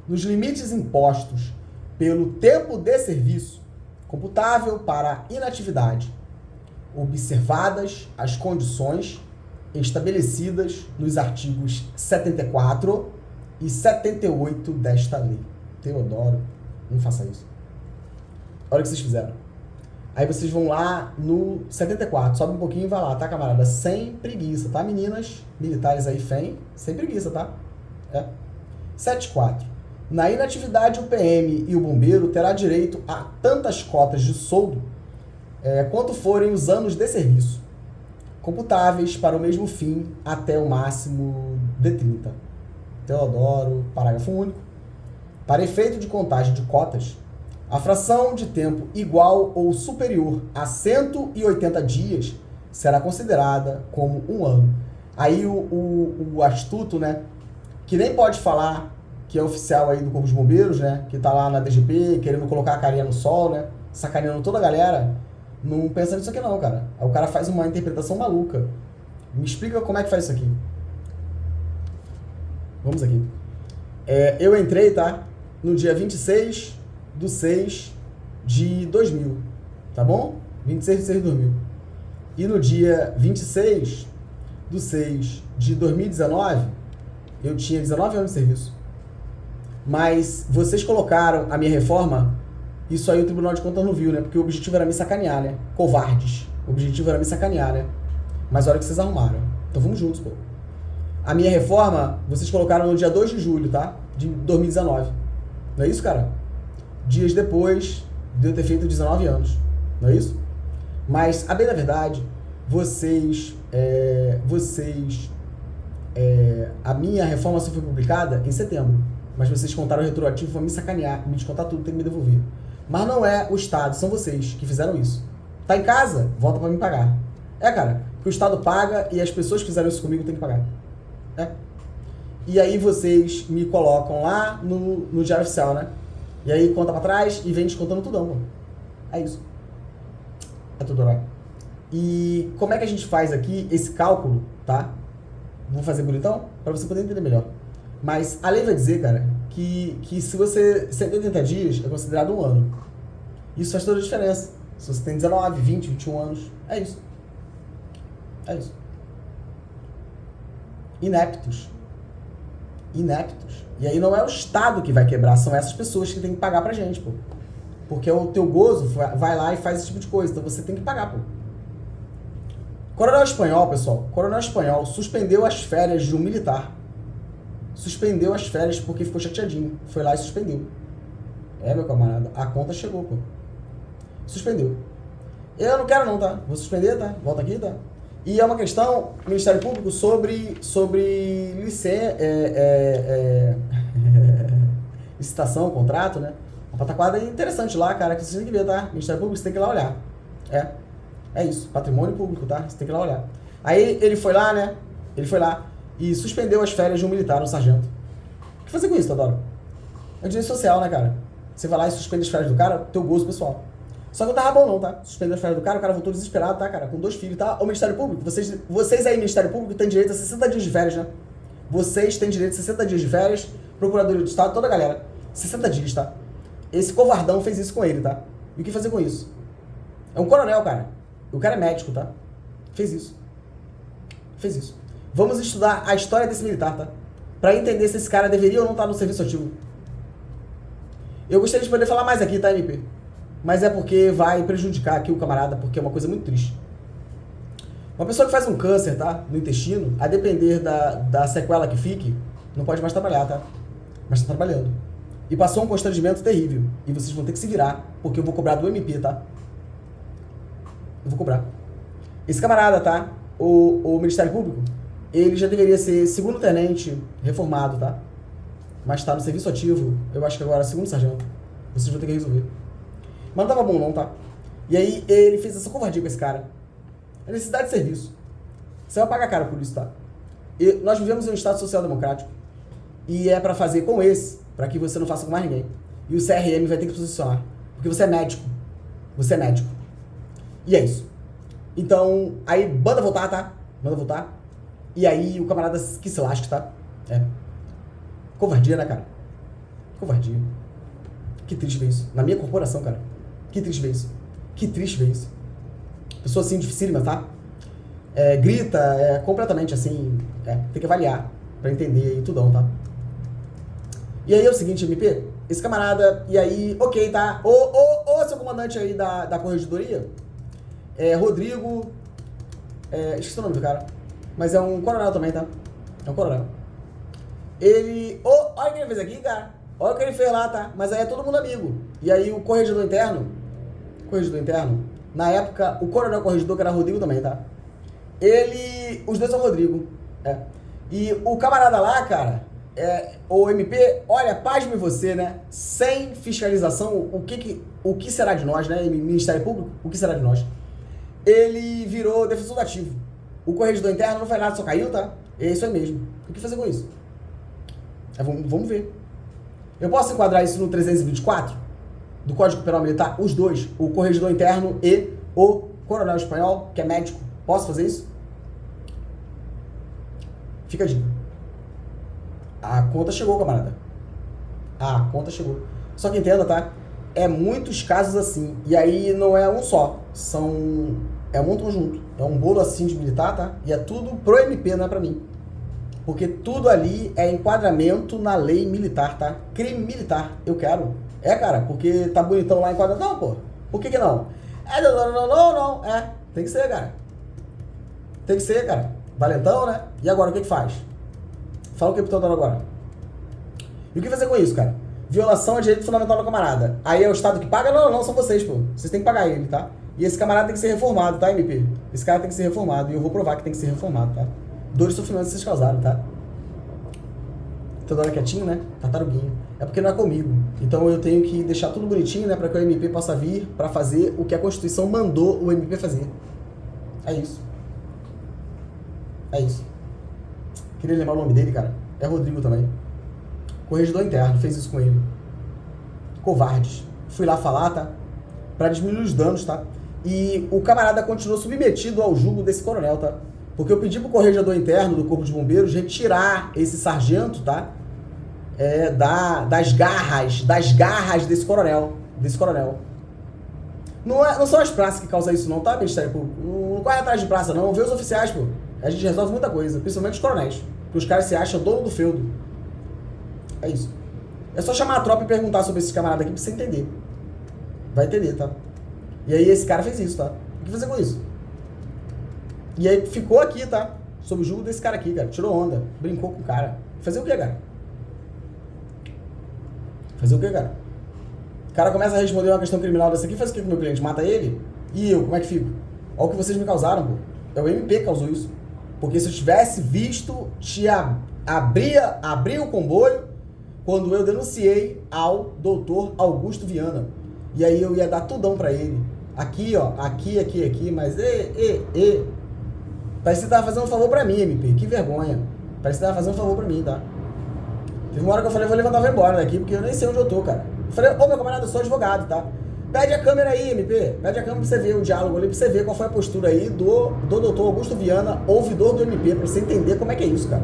nos limites impostos pelo tempo de serviço computável para inatividade, observadas as condições estabelecidas nos artigos 74 e 78 desta lei. Teodoro, não faça isso. Olha o que vocês fizeram. Aí vocês vão lá no 74, sobe um pouquinho e vai lá, tá, camarada? Sem preguiça, tá, meninas militares aí, sem preguiça, tá? 74. Na inatividade, o PM e o bombeiro terá direito a tantas cotas de soldo quanto forem os anos de serviço, computáveis para o mesmo fim até o máximo de 30. Teodoro, parágrafo único. Para efeito de contagem de cotas, a fração de tempo igual ou superior a 180 dias será considerada como um ano. Aí o astuto, né, que nem pode falar que é oficial aí do Corpo de Bombeiros, né, que tá lá na DGP, querendo colocar a carinha no sol, né, sacaneando toda a galera, não pensa nisso aqui não, cara. Aí o cara faz uma interpretação maluca. Me explica como é que faz isso aqui. Vamos aqui. Eu entrei, tá, no dia 26/6/2000, tá bom? 26/6/2000. E no dia 26/6/2019, eu tinha 19 anos de serviço. Mas vocês colocaram a minha reforma, isso aí o Tribunal de Contas não viu, né? Porque o objetivo era me sacanear, né? Covardes. O objetivo era me sacanear, né? Mas olha o que vocês arrumaram. Então vamos juntos, pô. A minha reforma, vocês colocaram no dia 2 de julho, tá? De 2019. Não é isso, cara? Dias depois de eu ter feito 19 anos. Não é isso? Mas, a bem da verdade, a minha reforma só foi publicada em setembro. Mas vocês contaram o retroativo para me sacanear, me descontar tudo, tem que me devolver. Mas não é o Estado, são vocês que fizeram isso. Tá em casa? Volta para me pagar. Cara, porque o Estado paga e as pessoas que fizeram isso comigo têm que pagar. E aí vocês me colocam lá no Diário Oficial, né? E aí conta pra trás e vem descontando tudão, pô. É isso. É tudo lá. E como é que a gente faz aqui esse cálculo, tá? Vou fazer bonitão pra você poder entender melhor. Mas a lei vai dizer, cara, que se você... 180 dias é considerado um ano. Isso faz toda a diferença. Se você tem 19, 20, 21 anos, é isso. É isso. Ineptos. E aí não é o Estado que vai quebrar, são essas pessoas que tem que pagar pra gente, pô. Porque o teu gozo vai lá e faz esse tipo de coisa, então você tem que pagar, pô. Coronel Espanhol, pessoal, Coronel Espanhol suspendeu as férias de um militar. Suspendeu as férias porque ficou chateadinho. Foi lá e suspendeu. Meu camarada, a conta chegou, pô. Suspendeu. Eu não quero não, tá? Vou suspender, tá? Volta aqui, tá? E é uma questão, Ministério Público, sobre licitação, contrato, né? A pataquada é interessante lá, cara, que você tem que ver, tá? Ministério Público, você tem que ir lá olhar. É isso, patrimônio público, tá? Você tem que ir lá olhar. Aí ele foi lá, né? Ele foi lá e suspendeu as férias de um militar, um sargento. O que fazer com isso, Teodoro? É direito social, né, cara? Você vai lá e suspende as férias do cara, teu gozo pessoal. Só que não tava bom não, tá? Suspendeu as férias do cara, o cara voltou desesperado, tá, cara? Com 2 filhos, tá? O Ministério Público, vocês aí, Ministério Público, têm direito a 60 dias de férias, né? Vocês têm direito a 60 dias de férias, Procuradoria do Estado, toda a galera. 60 dias, tá? Esse covardão fez isso com ele, tá? E o que fazer com isso? É um coronel, cara. O cara é médico, tá? Fez isso. Fez isso. Vamos estudar a história desse militar, tá? Pra entender se esse cara deveria ou não estar no serviço ativo. Eu gostaria de poder falar mais aqui, tá, MP? Mas é porque vai prejudicar aqui o camarada, porque é uma coisa muito triste. Uma pessoa que faz um câncer, tá? No intestino, a depender da sequela que fique, não pode mais trabalhar, tá? Mas tá trabalhando. E passou um constrangimento terrível. E vocês vão ter que se virar, porque eu vou cobrar do MP, tá? Eu vou cobrar. Esse camarada, tá? O Ministério Público, ele já deveria ser segundo tenente reformado, tá? Mas tá no serviço ativo, eu acho que agora segundo sargento. Vocês vão ter que resolver. Mas não tava bom não, tá? E aí ele fez essa covardia com esse cara. É necessidade de serviço. Você vai pagar caro por isso, tá? E nós vivemos em um Estado social democrático. E é pra fazer com esse, pra que você não faça com mais ninguém. E o CRM vai ter que posicionar. Porque você é médico. Você é médico. E é isso. Então, aí, manda voltar, tá? Manda voltar. E aí, o camarada que se lasque, tá? É. Covardia, né, cara? Covardia. Que triste ver isso. Na minha corporação, cara. Que triste ver isso. Que triste ver isso. Pessoa assim, dificílima, tá? Grita, completamente assim. Tem que avaliar pra entender aí tudão, tá? E aí é o seguinte, MP. Esse camarada, e aí, ok, tá? Ô, seu comandante aí da corregedoria. Rodrigo. Esqueci o nome do cara. Mas é um coronel também, tá? É um coronel. Ele. Olha o que ele fez aqui, cara. Olha o que ele fez lá, tá? Mas aí é todo mundo amigo. E aí o corregedor interno. Na época, o coronel corregedor, que era Rodrigo também, tá? Os dois são Rodrigo. E o camarada lá, cara, o MP, olha, pasme você, né? Sem fiscalização, o que será de nós, né? Ministério Público, o que será de nós? Ele virou defensor do ativo. O corregedor interno não faz nada, só caiu, tá? É isso aí mesmo. O que fazer com isso? Vamos ver. Eu posso enquadrar isso no 324 do Código Penal Militar? Os dois, o corregedor interno e o coronel espanhol, que é médico. Posso fazer isso? Fica a dica. A conta chegou, camarada. A conta chegou. Só que entenda, tá? É muitos casos assim. E aí não é um só. É um conjunto. É um bolo assim de militar, tá? E é tudo pro MP, não é pra mim. Porque tudo ali é enquadramento na lei militar, tá? Crime militar. Eu quero. Cara, porque tá bonitão lá enquadrado. Não, pô. Por que não? Não. Tem que ser, cara. Tem que ser, cara. Valentão, né? E agora, o que faz? Fala o que eu tô dando agora. E o que fazer com isso, cara? Violação a direito fundamental do camarada. Aí é o Estado que paga? Não, são vocês, pô. Vocês têm que pagar ele, tá? E esse camarada tem que ser reformado, tá, MP? Esse cara tem que ser reformado. E eu vou provar que tem que ser reformado, tá? Dor e sofrimento que vocês causaram, tá? Toda hora quietinho, né? Tartaruguinho. É porque não é comigo. Então eu tenho que deixar tudo bonitinho, né? Pra que o MP possa vir pra fazer o que a Constituição mandou o MP fazer. É isso. É isso. Queria lembrar o nome dele, cara. É Rodrigo também. Corregedor interno, fez isso com ele. Covardes. Fui lá falar, tá? Pra diminuir os danos, tá? E o camarada continuou submetido ao julgo desse coronel, tá? Porque eu pedi pro corregedor interno do Corpo de Bombeiros retirar esse sargento, tá? Das garras desse coronel. Não são as praças que causam isso não, tá, Ministério Público? Não corre atrás de praça não, vê os oficiais, pô. A gente resolve muita coisa, principalmente os coronéis. Porque os caras se acham dono do feudo. É isso. É só chamar a tropa e perguntar sobre esses camaradas aqui pra você entender. Vai entender, tá? E aí esse cara fez isso, tá? O que fazer com isso? E aí ficou aqui, tá? Sob o julgo desse cara aqui, cara. Tirou onda. Brincou com o cara. Fazer o quê, cara? O cara começa a responder uma questão criminal dessa aqui, faz o que com o meu cliente? Mata ele? E eu, como é que fico? Olha o que vocês me causaram, pô. É o MP que causou isso. Porque se eu tivesse visto, abria o comboio quando eu denunciei ao doutor Augusto Viana. E aí eu ia dar tudão pra ele. Aqui, ó. Aqui. Mas, Parece que você tava fazendo um favor pra mim, MP. Que vergonha. Parece que você tava fazendo um favor pra mim, tá? Teve uma hora que eu falei, vou levantar e vou embora daqui, porque eu nem sei onde eu tô, cara. Eu falei, meu camarada, eu sou advogado, tá? Pede a câmera aí, MP. Pede a câmera pra você ver o diálogo ali, pra você ver qual foi a postura aí do doutor Augusto Viana, ouvidor do MP, pra você entender como é que é isso, cara.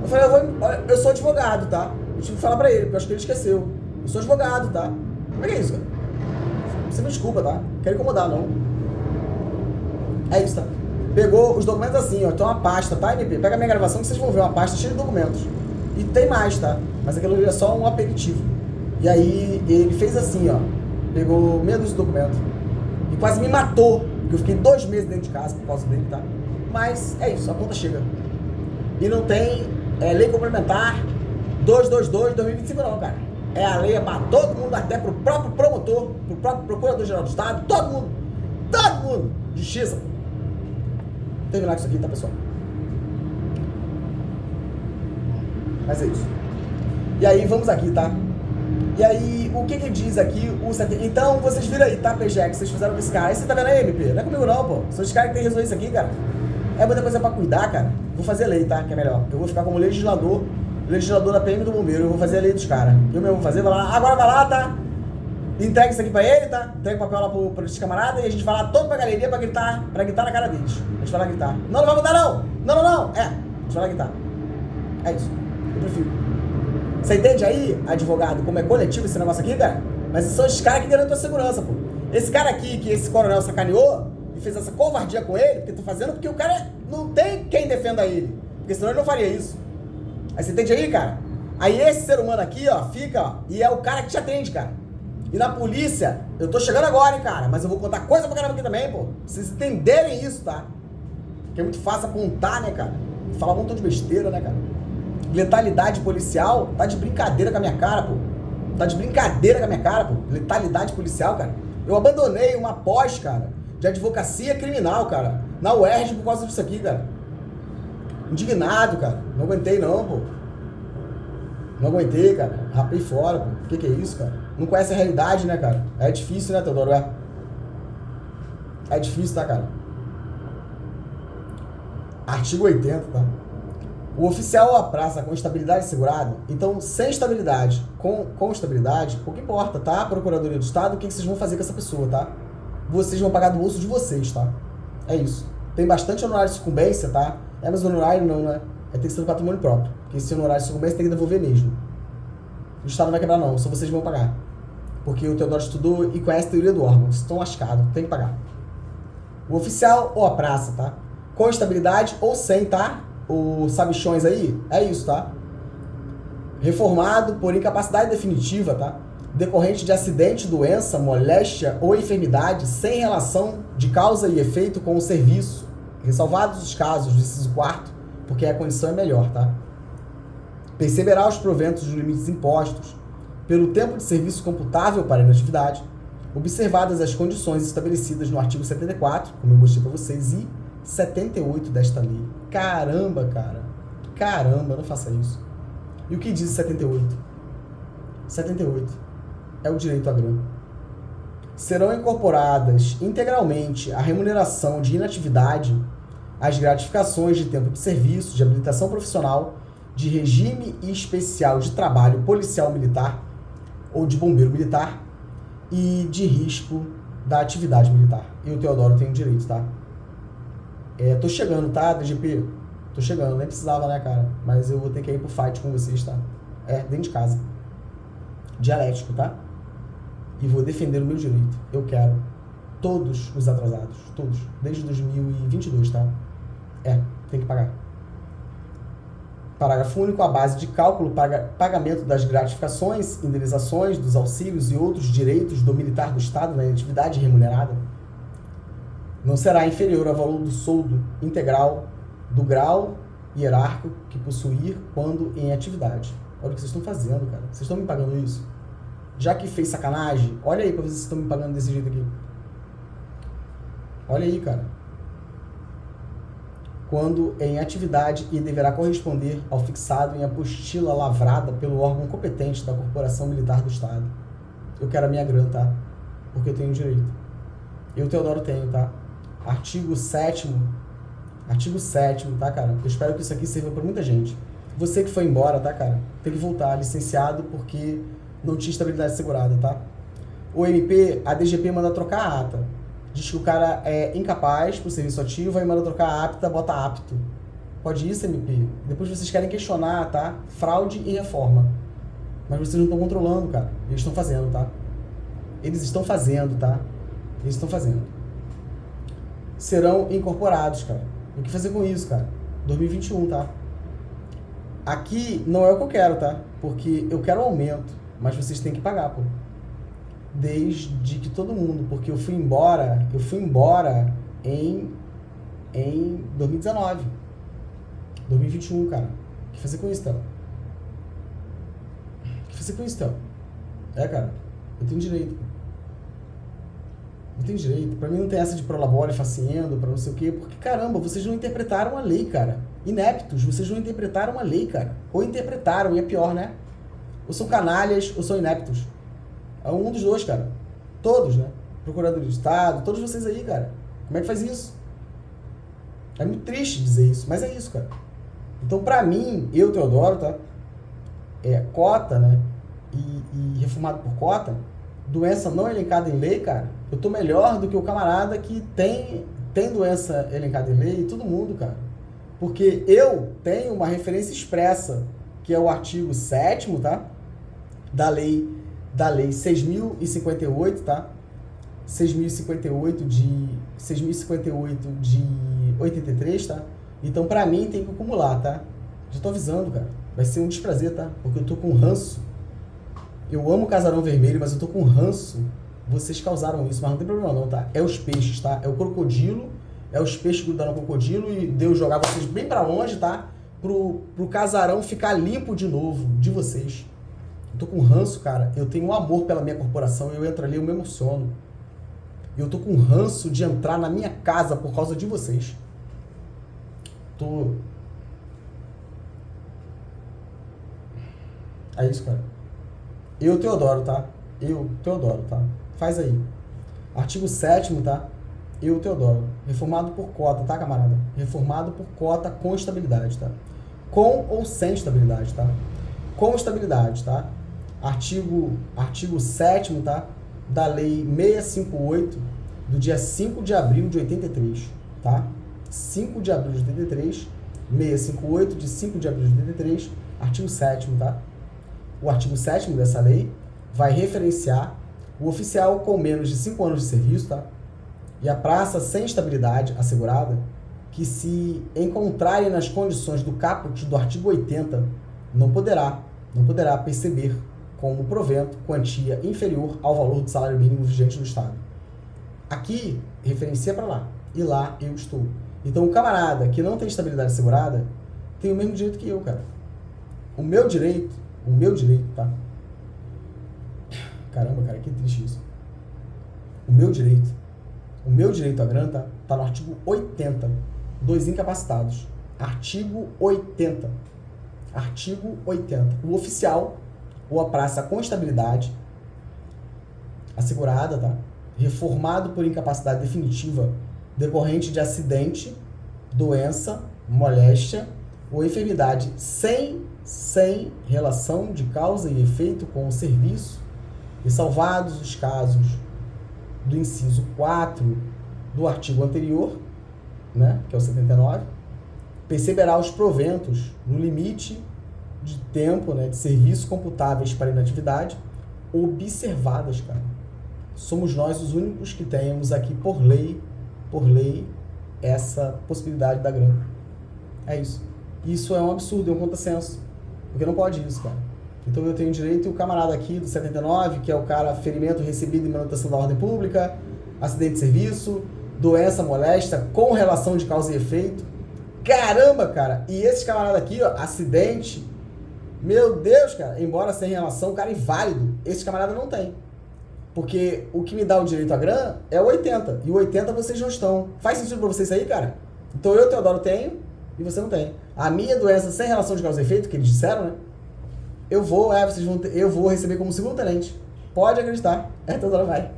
Eu falei, eu sou advogado, tá? Eu tive que falar pra ele, porque eu acho que ele esqueceu. Eu sou advogado, tá? Como é que é isso, cara? Você me desculpa, tá? Não quero incomodar, não. É isso, tá? pegou os documentos assim, ó, então uma pasta, tá, MP? Pega a minha gravação que vocês vão ver uma pasta cheia de documentos. E tem mais, tá? Mas aquilo ali é só um aperitivo. E aí ele fez assim, ó, pegou meia dúzia de documentos e quase me matou, porque eu fiquei 2 meses dentro de casa por causa dele, tá? Mas é isso, a conta chega. E não tem lei complementar 222 de 2025 não, cara. É a lei para todo mundo, até pro próprio promotor, pro próprio procurador-geral do Estado, todo mundo, justiça. Vou terminar com isso aqui, tá, pessoal? Mas é isso. E aí, vamos aqui, tá? E aí, o que diz aqui o 70? Então, vocês viram aí, tá, PGX? Vocês fizeram com esse cara. Aí você tá vendo aí, MP? Não é comigo não, pô. São os caras que tem que resolver isso aqui, cara. É muita coisa pra cuidar, cara. Vou fazer lei, tá? Que é melhor. Eu vou ficar como legislador da PM do bombeiro. Eu vou fazer a lei dos caras. Eu mesmo vou fazer, vai lá. Agora vai lá, tá? Entrega isso aqui pra ele, tá? Entrega o papel lá pra esses camaradas e a gente vai lá todo pra galeria pra gritar na cara deles. A gente vai lá gritar. Não vai mudar, não! Não! É, a gente vai lá gritar. É isso. Eu prefiro. Você entende aí, advogado, como é coletivo esse negócio aqui, cara? Mas são os caras que garantem a segurança, pô. Esse cara aqui, que esse coronel sacaneou e fez essa covardia com ele, porque tô fazendo porque o cara não tem quem defenda ele. Porque senão ele não faria isso. Aí você entende aí, cara? Aí esse ser humano aqui, ó, fica, ó, e é o cara que te atende, cara. E na polícia, eu tô chegando agora, hein, cara, mas eu vou contar coisa pra caramba aqui também, pô. Pra vocês entenderem isso, tá? Porque é muito fácil apontar, né, cara? Falar um montão de besteira, né, cara? Letalidade policial, tá de brincadeira com a minha cara, pô. Tá de brincadeira com a minha cara, pô. Letalidade policial, cara. Eu abandonei uma pós, cara, de advocacia criminal, cara, na UERJ por causa disso aqui, cara. Indignado, cara. Não aguentei não, pô. Não aguentei, cara. Rapei fora, pô. O que é isso, cara? Não conhece a realidade, né, cara? É difícil, né, Teodoro? É difícil, tá, cara? Artigo 80, tá? O oficial ou a praça com estabilidade assegurada, então, sem estabilidade, com estabilidade, pouco importa, tá? Procuradoria do Estado, o que vocês vão fazer com essa pessoa, tá? Vocês vão pagar do bolso de vocês, tá? É isso. Tem bastante honorário de sucumbência, tá? Mas honorário não, né? Tem que ser do patrimônio próprio. Porque esse honorário de sucumbência tem que devolver mesmo. O Estado não vai quebrar, não. Só vocês vão pagar. Porque o Teodoro estudou e conhece a teoria do órgão. Vocês estão lascados. Tem que pagar. O oficial ou a praça, tá? Com estabilidade ou sem, tá? Os sabichões aí, é isso, tá? Reformado por incapacidade definitiva, tá? Decorrente de acidente, doença, moléstia ou enfermidade sem relação de causa e efeito com o serviço. Ressalvados os casos do inciso 4º, porque a condição é melhor, tá? Perceberá os proventos dos limites impostos pelo tempo de serviço computável para a inatividade, observadas as condições estabelecidas no artigo 74, como eu mostrei para vocês, e 78 desta lei. Caramba, cara. Caramba, não faça isso. E o que diz 78? 78 é o direito à grana. Serão incorporadas integralmente a remuneração de inatividade, as gratificações de tempo de serviço, de habilitação profissional, de regime especial de trabalho policial militar ou de bombeiro militar e de risco da atividade militar. E o Teodoro tem o direito, tá? Tô chegando, tá, DGP? Tô chegando, nem precisava, né, cara? Mas eu vou ter que ir pro fight com vocês, tá? Dentro de casa. Dialético, tá? E vou defender o meu direito. Eu quero todos os atrasados. Todos. Desde 2022, tá? Tem que pagar. Parágrafo único. A base de cálculo pagamento das gratificações, indenizações, dos auxílios e outros direitos do militar do Estado na atividade remunerada não será inferior ao valor do soldo integral do grau hierárquico que possuir quando em atividade. Olha o que vocês estão fazendo, cara. Vocês estão me pagando isso? Já que fez sacanagem, olha aí pra ver se vocês estão me pagando desse jeito aqui. Olha aí, cara. Quando em atividade e deverá corresponder ao fixado em apostila lavrada pelo órgão competente da Corporação Militar do Estado. Eu quero a minha grana, tá? Porque eu tenho direito. Eu, Teodoro, tenho, tá? Artigo 7º, tá, cara? Eu espero que isso aqui sirva pra muita gente. Você que foi embora, tá, cara? Tem que voltar licenciado porque não tinha estabilidade assegurada, tá? O MP, a DGP manda trocar a ata. Diz que o cara é incapaz pro serviço ativo, aí manda trocar a apta, bota apto. Pode isso, MP? Depois vocês querem questionar, tá? Fraude e reforma. Mas vocês não estão controlando, cara. Eles estão fazendo, tá? Eles estão fazendo, tá? Eles estão fazendo. serão incorporados, cara. O que fazer com isso, cara? 2021, tá? Aqui não é o que eu quero, tá? Porque eu quero aumento, mas vocês têm que pagar, pô. Desde que todo mundo, porque eu fui embora em 2019. 2021, cara. O que fazer com isso, Théo? O que fazer com isso, Théo? Cara, eu tenho direito, pô. Eu tenho direito. Pra mim não tem essa de prolabore faciendo, pra não sei o quê, porque, caramba, vocês não interpretaram a lei, cara. Ineptos, vocês não interpretaram a lei, cara. Ou interpretaram, e é pior, né? Ou são canalhas, ou são ineptos. É um dos dois, cara. Todos, né? Procurador de Estado, todos vocês aí, cara. Como é que faz isso? É muito triste dizer isso, mas é isso, cara. Então, pra mim, eu, Teodoro, tá? Cota, né? E reformado por cota, doença não elencada em lei, cara, eu tô melhor do que o camarada que tem doença elencada em lei e todo mundo, cara. Porque eu tenho uma referência expressa, que é o artigo 7º, tá? Da lei 6.058, tá? 6.058 de 83, tá? Então, pra mim, tem que acumular, tá? Já tô avisando, cara. Vai ser um desprazer, tá? Porque eu tô com ranço. Eu amo o casarão vermelho, mas eu tô com ranço. Vocês causaram isso, mas não tem problema não, tá? É os peixes, tá? É o crocodilo, é os peixes grudando no crocodilo e Deus jogar vocês bem pra longe, tá? Pro casarão ficar limpo de novo, de vocês. Eu tô com ranço, cara. Eu tenho um amor pela minha corporação, eu entro ali, eu me emociono. Eu tô com ranço de entrar na minha casa por causa de vocês. É isso, cara. Eu, Teodoro, tá? Faz aí. Artigo 7º, tá? Eu, Teodoro. Reformado por cota, tá, camarada? Reformado por cota com estabilidade, tá? Com ou sem estabilidade, tá? Com estabilidade, tá? Artigo 7º, tá? Da Lei 658, do dia 5 de abril de 83, tá? 5 de abril de 83, 658 de 5 de abril de 83, artigo 7º, tá? O artigo 7º dessa lei vai referenciar o oficial com menos de 5 anos de serviço, tá? E a praça sem estabilidade assegurada, que se encontrarem nas condições do caput do artigo 80, não poderá perceber como provento quantia inferior ao valor do salário mínimo vigente no Estado. Aqui, referencia para lá. E lá eu estou. Então, o camarada que não tem estabilidade assegurada tem o mesmo direito que eu, cara. O meu direito, tá? Caramba, cara, que triste isso. O meu direito à grana tá no artigo 80 dos incapacitados. Artigo 80. O oficial ou a praça com estabilidade assegurada, tá? Reformado por incapacidade definitiva decorrente de acidente, doença, moléstia ou enfermidade sem relação de causa e efeito com o serviço, e salvados os casos do inciso 4 do artigo anterior, né, que é o 79, perceberá os proventos no limite de tempo, né, de serviço computáveis para inatividade observadas, cara. Somos nós os únicos que temos aqui por lei, essa possibilidade da grana. É isso. Isso é um absurdo, é um contrassenso. Porque não pode isso, cara. Então eu tenho direito, e o camarada aqui do 79, que é o cara ferimento recebido em manutenção da ordem pública, acidente de serviço, doença, moléstia, com relação de causa e efeito. Caramba, cara! E esse camarada aqui, ó, acidente, meu Deus, cara, embora sem relação, cara inválido, esse camarada não tem. Porque o que me dá o direito à grana é o 80, e o 80 vocês não estão. Faz sentido pra vocês aí, cara? Então eu, Teodoro, tenho, e você não tem. A minha doença sem relação de causa e efeito, que eles disseram, né? Eu vou receber como segundo tenente. Pode acreditar. Teodoro vai.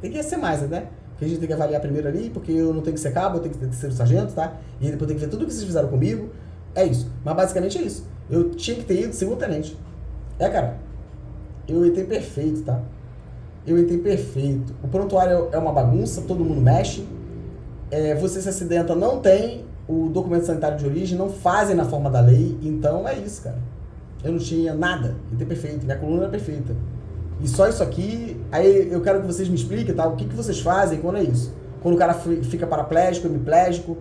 Tem que ser mais, né? Porque a gente tem que avaliar primeiro ali, porque eu não tenho que ser cabo, eu tenho que ser o sargento, tá? E depois tem que ver tudo que vocês fizeram comigo. É isso. Mas basicamente é isso. Eu tinha que ter ido segundo tenente. Cara. Eu entrei perfeito, tá? perfeito. O prontuário é uma bagunça, todo mundo mexe. Você se acidenta, não tem o documento sanitário de origem, não fazem na forma da lei. Então é isso, cara. Eu não tinha nada. Entrei perfeito. Minha coluna era perfeita. E só isso aqui, aí eu quero que vocês me expliquem, tá? O que vocês fazem quando é isso? Quando o cara fica paraplégico, hemiplégico.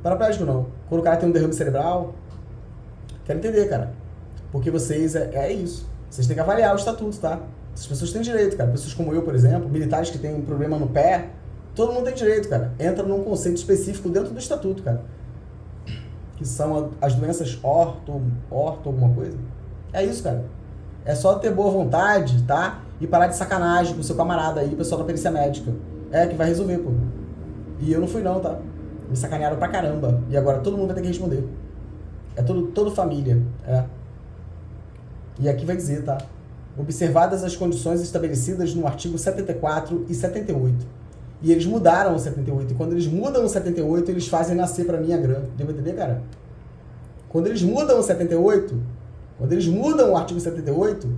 Paraplégico não. Quando o cara tem um derrame cerebral. Quero entender, cara. Porque vocês, é isso. Vocês têm que avaliar o estatuto, tá? Essas pessoas têm direito, cara. Pessoas como eu, por exemplo, militares que têm um problema no pé, todo mundo tem direito, cara. Entra num conceito específico dentro do estatuto, cara. Que são as doenças orto alguma coisa. É isso, cara. É só ter boa vontade, tá? E parar de sacanagem com o seu camarada aí, pessoal da perícia médica. É, que vai resolver, pô. E eu não fui não, tá? Me sacanearam pra caramba. E agora todo mundo vai ter que responder. É toda família, é. E aqui vai dizer, tá? Observadas as condições estabelecidas no artigo 74 e 78. E eles mudaram o 78. E quando eles mudam o 78, eles fazem nascer pra mim a GRAM. Deu pra entender, cara? Quando eles mudam o 78, quando eles mudam o artigo 78,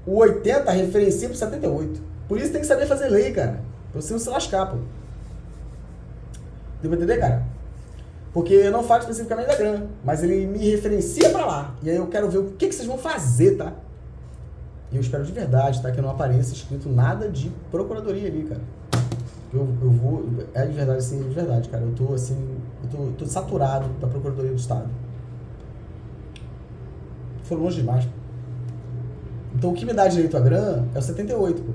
o 80 referencia pro 78. Por isso tem que saber fazer lei, cara. Pra você não se lascar, pô. Deu pra entender, cara? Porque eu não falo especificamente da GRAM, mas ele me referencia pra lá. E aí eu quero ver o que vocês vão fazer, tá? E eu espero de verdade, tá? Que não apareça escrito nada de procuradoria ali, cara. Eu vou... É de verdade, assim, de verdade, cara. Eu tô, assim... Eu tô saturado da Procuradoria do Estado. Foram longe demais, pô. Então o que me dá direito a GRAM é o 78, pô.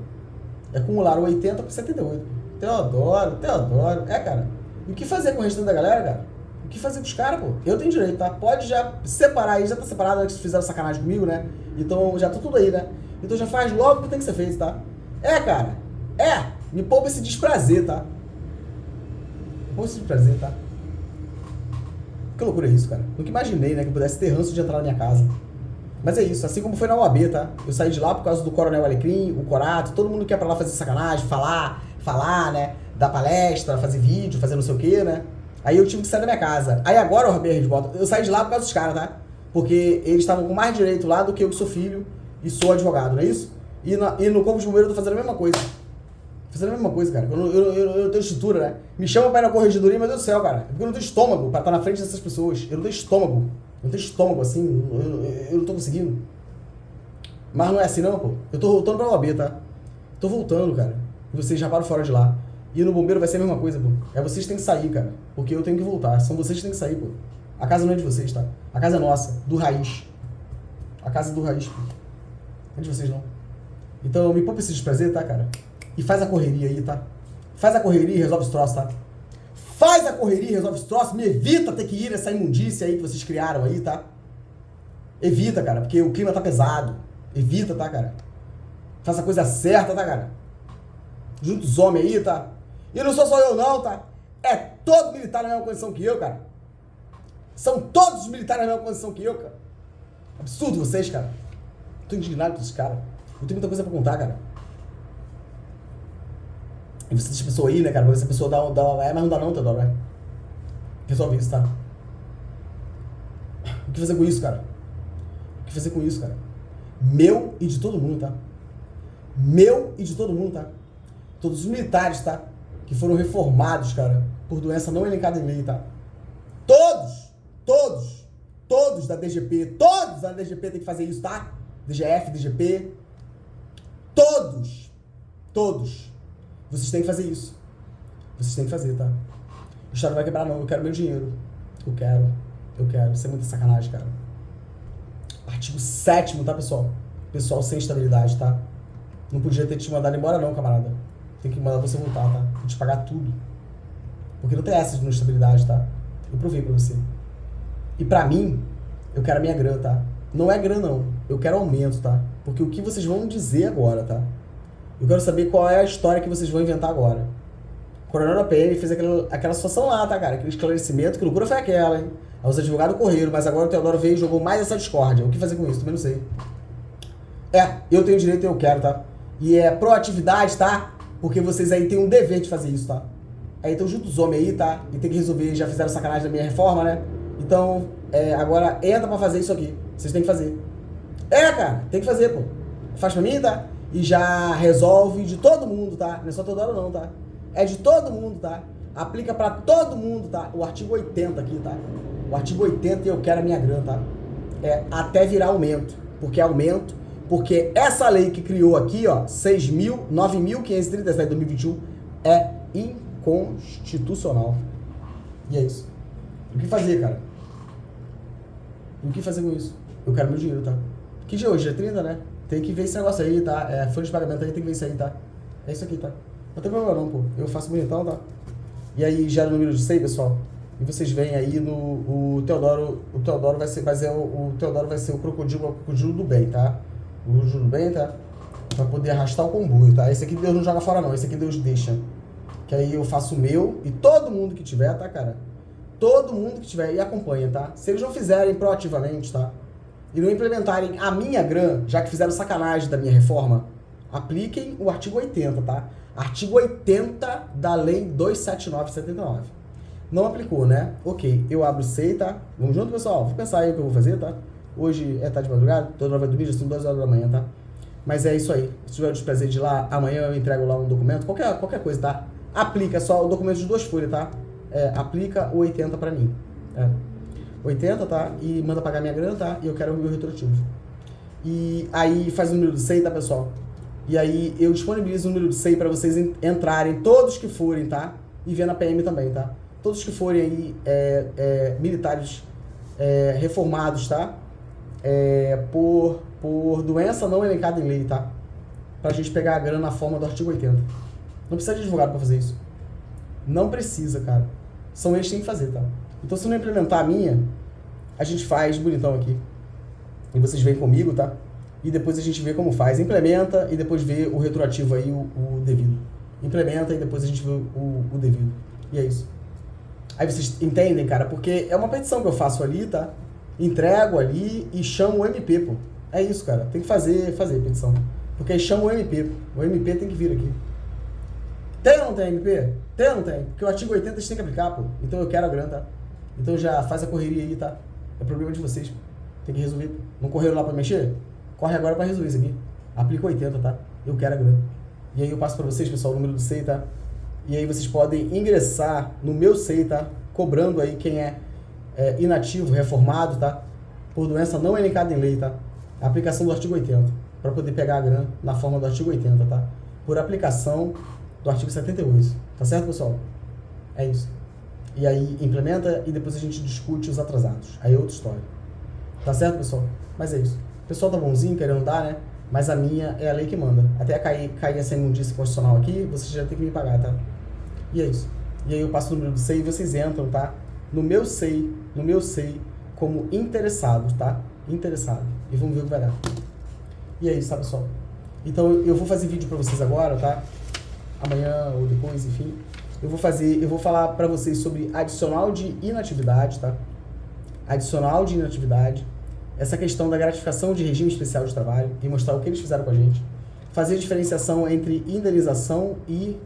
É acumular o 80 pro 78, pô. Teodoro. É, cara. E o que fazer com o restante da galera, cara? O que fazer com os caras, pô? Eu tenho direito, tá? Pode já separar aí, já tá separado, né? Que vocês fizeram sacanagem comigo, né? Então já tá tudo aí, né? Então já faz logo o que tem que ser feito, tá? É, cara. É! Me poupa esse desprazer, tá? Me poupa esse desprazer, tá? Que loucura é isso, cara? Nunca imaginei, né? Que eu pudesse ter ranço de entrar na minha casa. Mas é isso, assim como foi na UAB, tá? Eu saí de lá por causa do Coronel Alecrim, o Corato, todo mundo quer pra lá fazer sacanagem, falar, né? Dar palestra, fazer vídeo, fazer não sei o quê, né? Aí eu tive que sair da minha casa. Aí agora, o Roberto de volta, eu saí de lá por causa dos caras, tá? Porque eles estavam com mais direito lá do que eu que sou filho e sou advogado, não é isso? E no Corpo de Bombeiro eu tô fazendo a mesma coisa. Fazendo a mesma coisa, cara. Eu tenho estrutura, né? Me chama pra ir na corregedoria, meu Deus do céu, cara. É porque eu não tenho estômago pra estar na frente dessas pessoas. Eu não tenho estômago. Eu não tenho estômago, assim. Eu não tô conseguindo. Mas não é assim, não, pô. Eu tô voltando pra UAB, tá? Tô voltando, cara. E vocês já param fora de lá. E no bombeiro vai ser a mesma coisa, pô. É vocês que têm que sair, cara. Porque eu tenho que voltar. São vocês que têm que sair, pô. A casa não é de vocês, tá? A casa é nossa. Do raiz. A casa é do raiz, pô. Não é de vocês, não. Então, me poupa esse desprazer, tá, cara? E faz a correria aí, tá? Faz a correria e resolve os troços, tá? Faz a correria e resolve os troços. Me evita ter que ir nessa imundícia aí que vocês criaram aí, tá? Evita, cara, porque o clima tá pesado. Evita, tá, cara? Faz a coisa certa, tá, cara? Junta os homens aí, tá? E não sou só eu, não, tá? É todo militar na mesma condição que eu, cara. São todos os militares na mesma condição que eu, cara. Absurdo vocês, cara. Tô indignado com esses caras. Eu tenho muita coisa pra contar, cara. E você deixa a pessoa aí, né, cara? Pra ver se a pessoa dá mas não dá não, Teodoro, né? Resolve isso, tá? O que fazer com isso, cara? O que fazer com isso, cara? Meu e de todo mundo, tá? Meu e de todo mundo, tá? Todos os militares, tá? Que foram reformados, cara, por doença não elencada em lei, tá? Todos da DGP, todos da DGP tem que fazer isso, tá? DGF, DGP, todos. Vocês têm que fazer isso. Vocês têm que fazer, tá? O Estado não vai quebrar, não. Eu quero meu dinheiro. Eu quero. Isso é muita sacanagem, cara. Artigo 7º, tá, pessoal? Pessoal sem estabilidade, tá? Não podia ter te mandado embora, não, camarada. Tem que mandar você voltar, tá? Tem que te pagar tudo. Porque não tem essa de não estabilidade, tá? Eu provei pra você. E pra mim, eu quero a minha grana, tá? Não é grana, não. Eu quero aumento, tá? Porque o que vocês vão dizer agora, tá? Eu quero saber qual é a história que vocês vão inventar agora. O coronel da PM fez aquela situação lá, tá, cara? Aquele esclarecimento, que loucura foi aquela, hein? Aí os advogados correram, mas agora o Teodoro veio e jogou mais essa discórdia. O que fazer com isso? Também não sei. Eu tenho direito e eu quero, tá? E é proatividade, tá? Porque vocês aí têm um dever de fazer isso, tá? Então junta os homens aí, tá? E tem que resolver, já fizeram sacanagem da minha reforma, né? Então, agora entra pra fazer isso aqui. Vocês têm que fazer. Cara, tem que fazer, pô. Faz pra mim, tá? E já resolve de todo mundo, tá? Não é só Teodoro não, tá? É de todo mundo, tá? Aplica pra todo mundo, tá? O artigo 80 aqui, tá? O artigo 80 e eu quero a minha grana, tá? Até virar aumento. Porque essa lei que criou aqui, ó, 9.537 de 2021, é inconstitucional. E é isso. O que fazer, cara? O que fazer com isso? Eu quero meu dinheiro, tá? Que dia hoje? É 30, né? Tem que ver esse negócio aí, tá? Folha de pagamento aí, tem que ver isso aí, tá? É isso aqui, tá? Não tem problema não, pô. Eu faço bonitão, tá? E aí gera o número de SEI, pessoal. E vocês veem aí no o Teodoro vai ser o crocodilo do bem, tá? O crocodilo do bem, tá? Pra poder arrastar o comboio, tá? Esse aqui Deus não joga fora não, esse aqui Deus deixa. Que aí eu faço o meu e todo mundo que tiver, tá, cara? Todo mundo que tiver e acompanha, tá? Se eles não fizerem proativamente, tá? E não implementarem a minha GRAM, já que fizeram sacanagem da minha reforma, apliquem o artigo 80, tá? Artigo 80 da Lei 279/79. Não aplicou, né? Ok, eu abro o SEI, tá? Vamos junto, pessoal? Vou pensar aí o que eu vou fazer, tá? Hoje é tarde de madrugada, toda hora vai dormir, já são 2 horas da manhã, tá? Mas é isso aí. Se tiver o desprazer de ir lá, amanhã eu entrego lá um documento, qualquer coisa, tá? Aplica só o documento de 2 folhas, tá? Aplica o 80 pra mim. 80, tá? E manda pagar minha grana, tá? E eu quero o meu retroativo. E aí faz o número do SEI, tá, pessoal? E aí eu disponibilizo o número de SEI para vocês entrarem, todos que forem, tá? E ver na PM também, tá? Todos que forem aí militares reformados, tá? Por doença não elencada em lei, tá? Pra gente pegar a grana na forma do artigo 80. Não precisa de advogado pra fazer isso. Não precisa, cara. São eles que têm que fazer, tá? Então se não implementar a minha, a gente faz bonitão aqui. E vocês vêm comigo, tá? E depois a gente vê como faz. Implementa e depois vê o retroativo aí, o devido. Implementa e depois a gente vê o devido. E é isso. Aí vocês entendem, cara, porque é uma petição que eu faço ali, tá? Entrego ali e chamo o MP, pô. É isso, cara. Tem que fazer petição. Porque aí chama o MP. O MP tem que vir aqui. Tem ou não tem MP? Tem ou não tem? Porque o artigo 80 vocês têm que aplicar, pô. Então eu quero a grana, tá? Então já faz a correria aí, tá? É problema de vocês. Tem que resolver. Não correram lá pra mexer? Corre agora pra resolver isso aqui. Aplica 80, tá? Eu quero a grana. E aí eu passo pra vocês, pessoal, o número do SEI, tá? E aí vocês podem ingressar no meu SEI, tá? Cobrando aí quem é inativo, reformado, tá? Por doença não elencada em lei, tá? A aplicação do artigo 80. Pra poder pegar a grana na forma do artigo 80, tá? Por aplicação do artigo 78. Tá certo, pessoal? É isso. E aí implementa e depois a gente discute os atrasados. Aí é outra história. Tá certo, pessoal? Mas é isso. O pessoal tá bonzinho, querendo dar, né? Mas a minha é a lei que manda. Até cair essa imundícia constitucional aqui, vocês já tem que me pagar, tá? E é isso. E aí eu passo o número do SEI e vocês entram, tá? No meu SEI, como interessado, tá? Interessado. E vamos ver o que vai dar. E é isso, tá, pessoal? Então eu vou fazer vídeo pra vocês agora, tá? Amanhã ou depois, enfim. Eu vou falar pra vocês sobre adicional de inatividade, tá? Adicional de inatividade. Essa questão da gratificação de regime especial de trabalho e mostrar o que eles fizeram com a gente. Fazer a diferenciação entre indenização e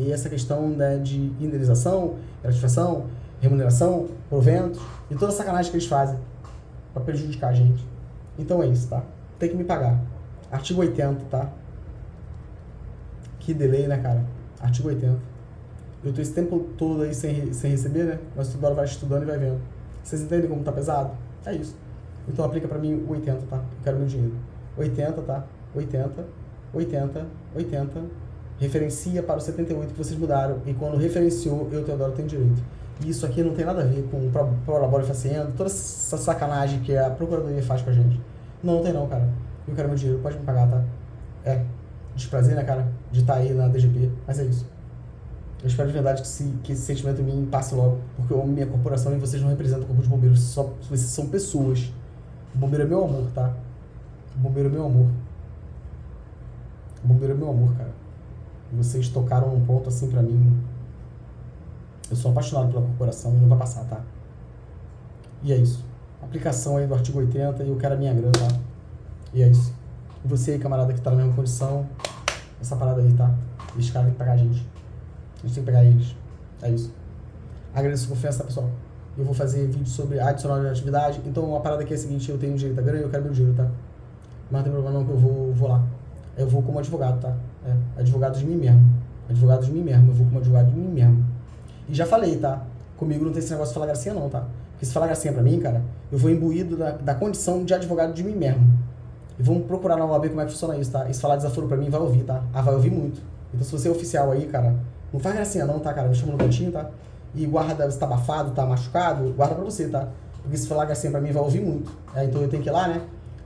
essa questão, né, de indenização, gratificação, remuneração, proventos e toda a sacanagem que eles fazem para prejudicar a gente. Então é isso, tá? Tem que me pagar. Artigo 80, tá? Que delay, né, cara? Artigo 80. Eu tô esse tempo todo aí sem receber, né? Mas toda hora vai estudando e vai vendo. Vocês entendem como tá pesado? É isso. Então aplica pra mim o 80, tá? Eu quero meu dinheiro. 80, tá? 80, 80, 80. Referencia para o 78 que vocês mudaram. E quando referenciou, eu, Teodoro, tenho direito. E isso aqui não tem nada a ver com o prolabore faciendo, toda essa sacanagem que a procuradoria faz com a gente. Não tem não, cara. Eu quero meu dinheiro, pode me pagar, tá? Desprazer, né, cara? De estar aí na DGP. Mas é isso. Eu espero de verdade que esse sentimento em mim passe logo. Porque eu amo minha corporação e vocês não representam o corpo de bombeiros. Vocês são pessoas. O bombeiro é meu amor, tá? O bombeiro é meu amor. O bombeiro é meu amor, cara. E vocês tocaram um ponto assim pra mim. Eu sou apaixonado pela corporação e não vai passar, tá? E é isso. Aplicação aí do artigo 80 e eu quero a minha grana, tá? E é isso. E você aí, camarada, que tá na mesma condição, essa parada aí, tá? Esses caras têm que pagar a gente. A gente tem que pegar eles. É isso. Agradeço a confiança, tá, pessoal? Eu vou fazer vídeo sobre adicional de atividade. Então a parada aqui é a seguinte, eu tenho direito a grana e eu quero meu dinheiro, tá? Mas não tem problema não que eu vou lá. Eu vou como advogado, tá? Advogado de mim mesmo. Advogado de mim mesmo. Eu vou como advogado de mim mesmo. E já falei, tá? Comigo não tem esse negócio de falar gracinha não, tá? Porque se falar gracinha pra mim, cara, eu vou imbuído da condição de advogado de mim mesmo. E vamos procurar na OAB como é que funciona isso, tá? E se falar desaforo pra mim, vai ouvir, tá? Vai ouvir muito. Então se você é oficial aí, cara, Não faz gracinha não, tá, cara? Me chama no cantinho, tá? E guarda, se tá abafado, tá machucado, guarda pra você, tá? Porque se falar gracinha pra mim, vai ouvir muito. Então eu tenho que ir lá, né?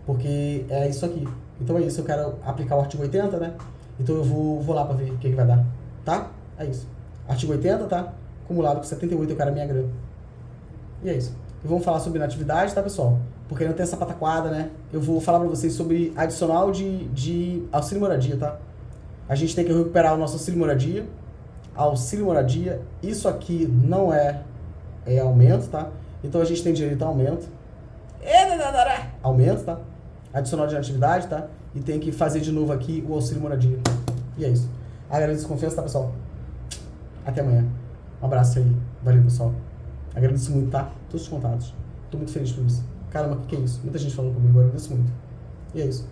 Porque é isso aqui. Então é isso, eu quero aplicar o artigo 80, né? Então eu vou lá pra ver o que vai dar, tá? É isso. Artigo 80, tá? Acumulado com 78, eu quero a minha grana. E é isso. E vamos falar sobre inatividade, tá, pessoal? Porque não tem essa pataquada, né? Eu vou falar pra vocês sobre adicional de auxílio moradia, tá? A gente tem que recuperar o nosso auxílio moradia. Auxílio moradia, isso aqui não é aumento, tá? Então a gente tem direito a aumento. Aumento, tá? Adicional de inatividade, tá? E tem que fazer de novo aqui o auxílio moradia. E é isso. Agradeço a confiança, tá, pessoal? Até amanhã. Um abraço aí. Valeu, pessoal. Agradeço muito, tá? Todos os contatos. Tô muito feliz por isso. Caramba, o que é isso? Muita gente falando comigo, eu agradeço muito. E é isso.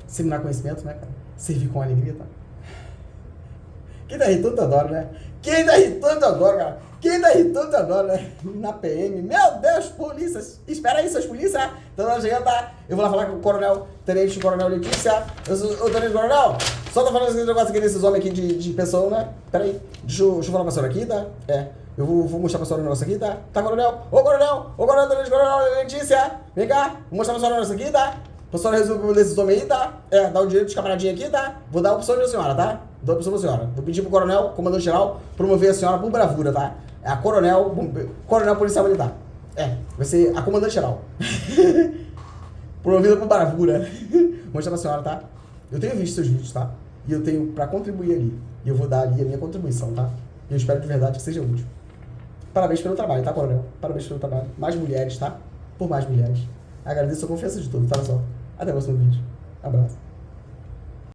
Seminar conhecimento, né, cara? Servir com alegria, tá? Quem tá irritando, eu adoro, né? Quem tá irritando, eu adoro, cara. Quem tá irritando, eu adoro, né? Na PM. Meu Deus, polícias. Espera aí, seus polícias. Então, chegando, tá? Eu vou lá falar com o coronel, tenente coronel Letícia. Ô, tenente coronel, só tô falando esse negócio aqui desses homens aqui de pensão, né? Pera aí. Deixa eu falar pra senhora aqui, tá? Eu vou mostrar pra senhora o negócio aqui, tá? Tá, coronel? Ô, coronel, tenente coronel Letícia. Vem cá. Vou mostrar pra senhora o negócio aqui, tá? Pra senhora resolver o problema desses homens aí, tá? Dá o direito dos camaradinhos aqui, tá? Vou dar a opção da senhora, tá? Dou a opção pra senhora. Vou pedir pro coronel, comandante-geral, promover a senhora por bravura, tá? É a coronel policial militar. Vai ser a comandante-geral. Promovida por bravura. Vou mostrar pra senhora, tá? Eu tenho visto seus vídeos, tá? E eu tenho pra contribuir ali. E eu vou dar ali a minha contribuição, tá? E eu espero de verdade que seja útil. Parabéns pelo trabalho, tá, coronel? Parabéns pelo trabalho. Mais mulheres, tá? Por mais mulheres. Agradeço a confiança de todos, tá, pessoal? Até o próximo vídeo. Abraço.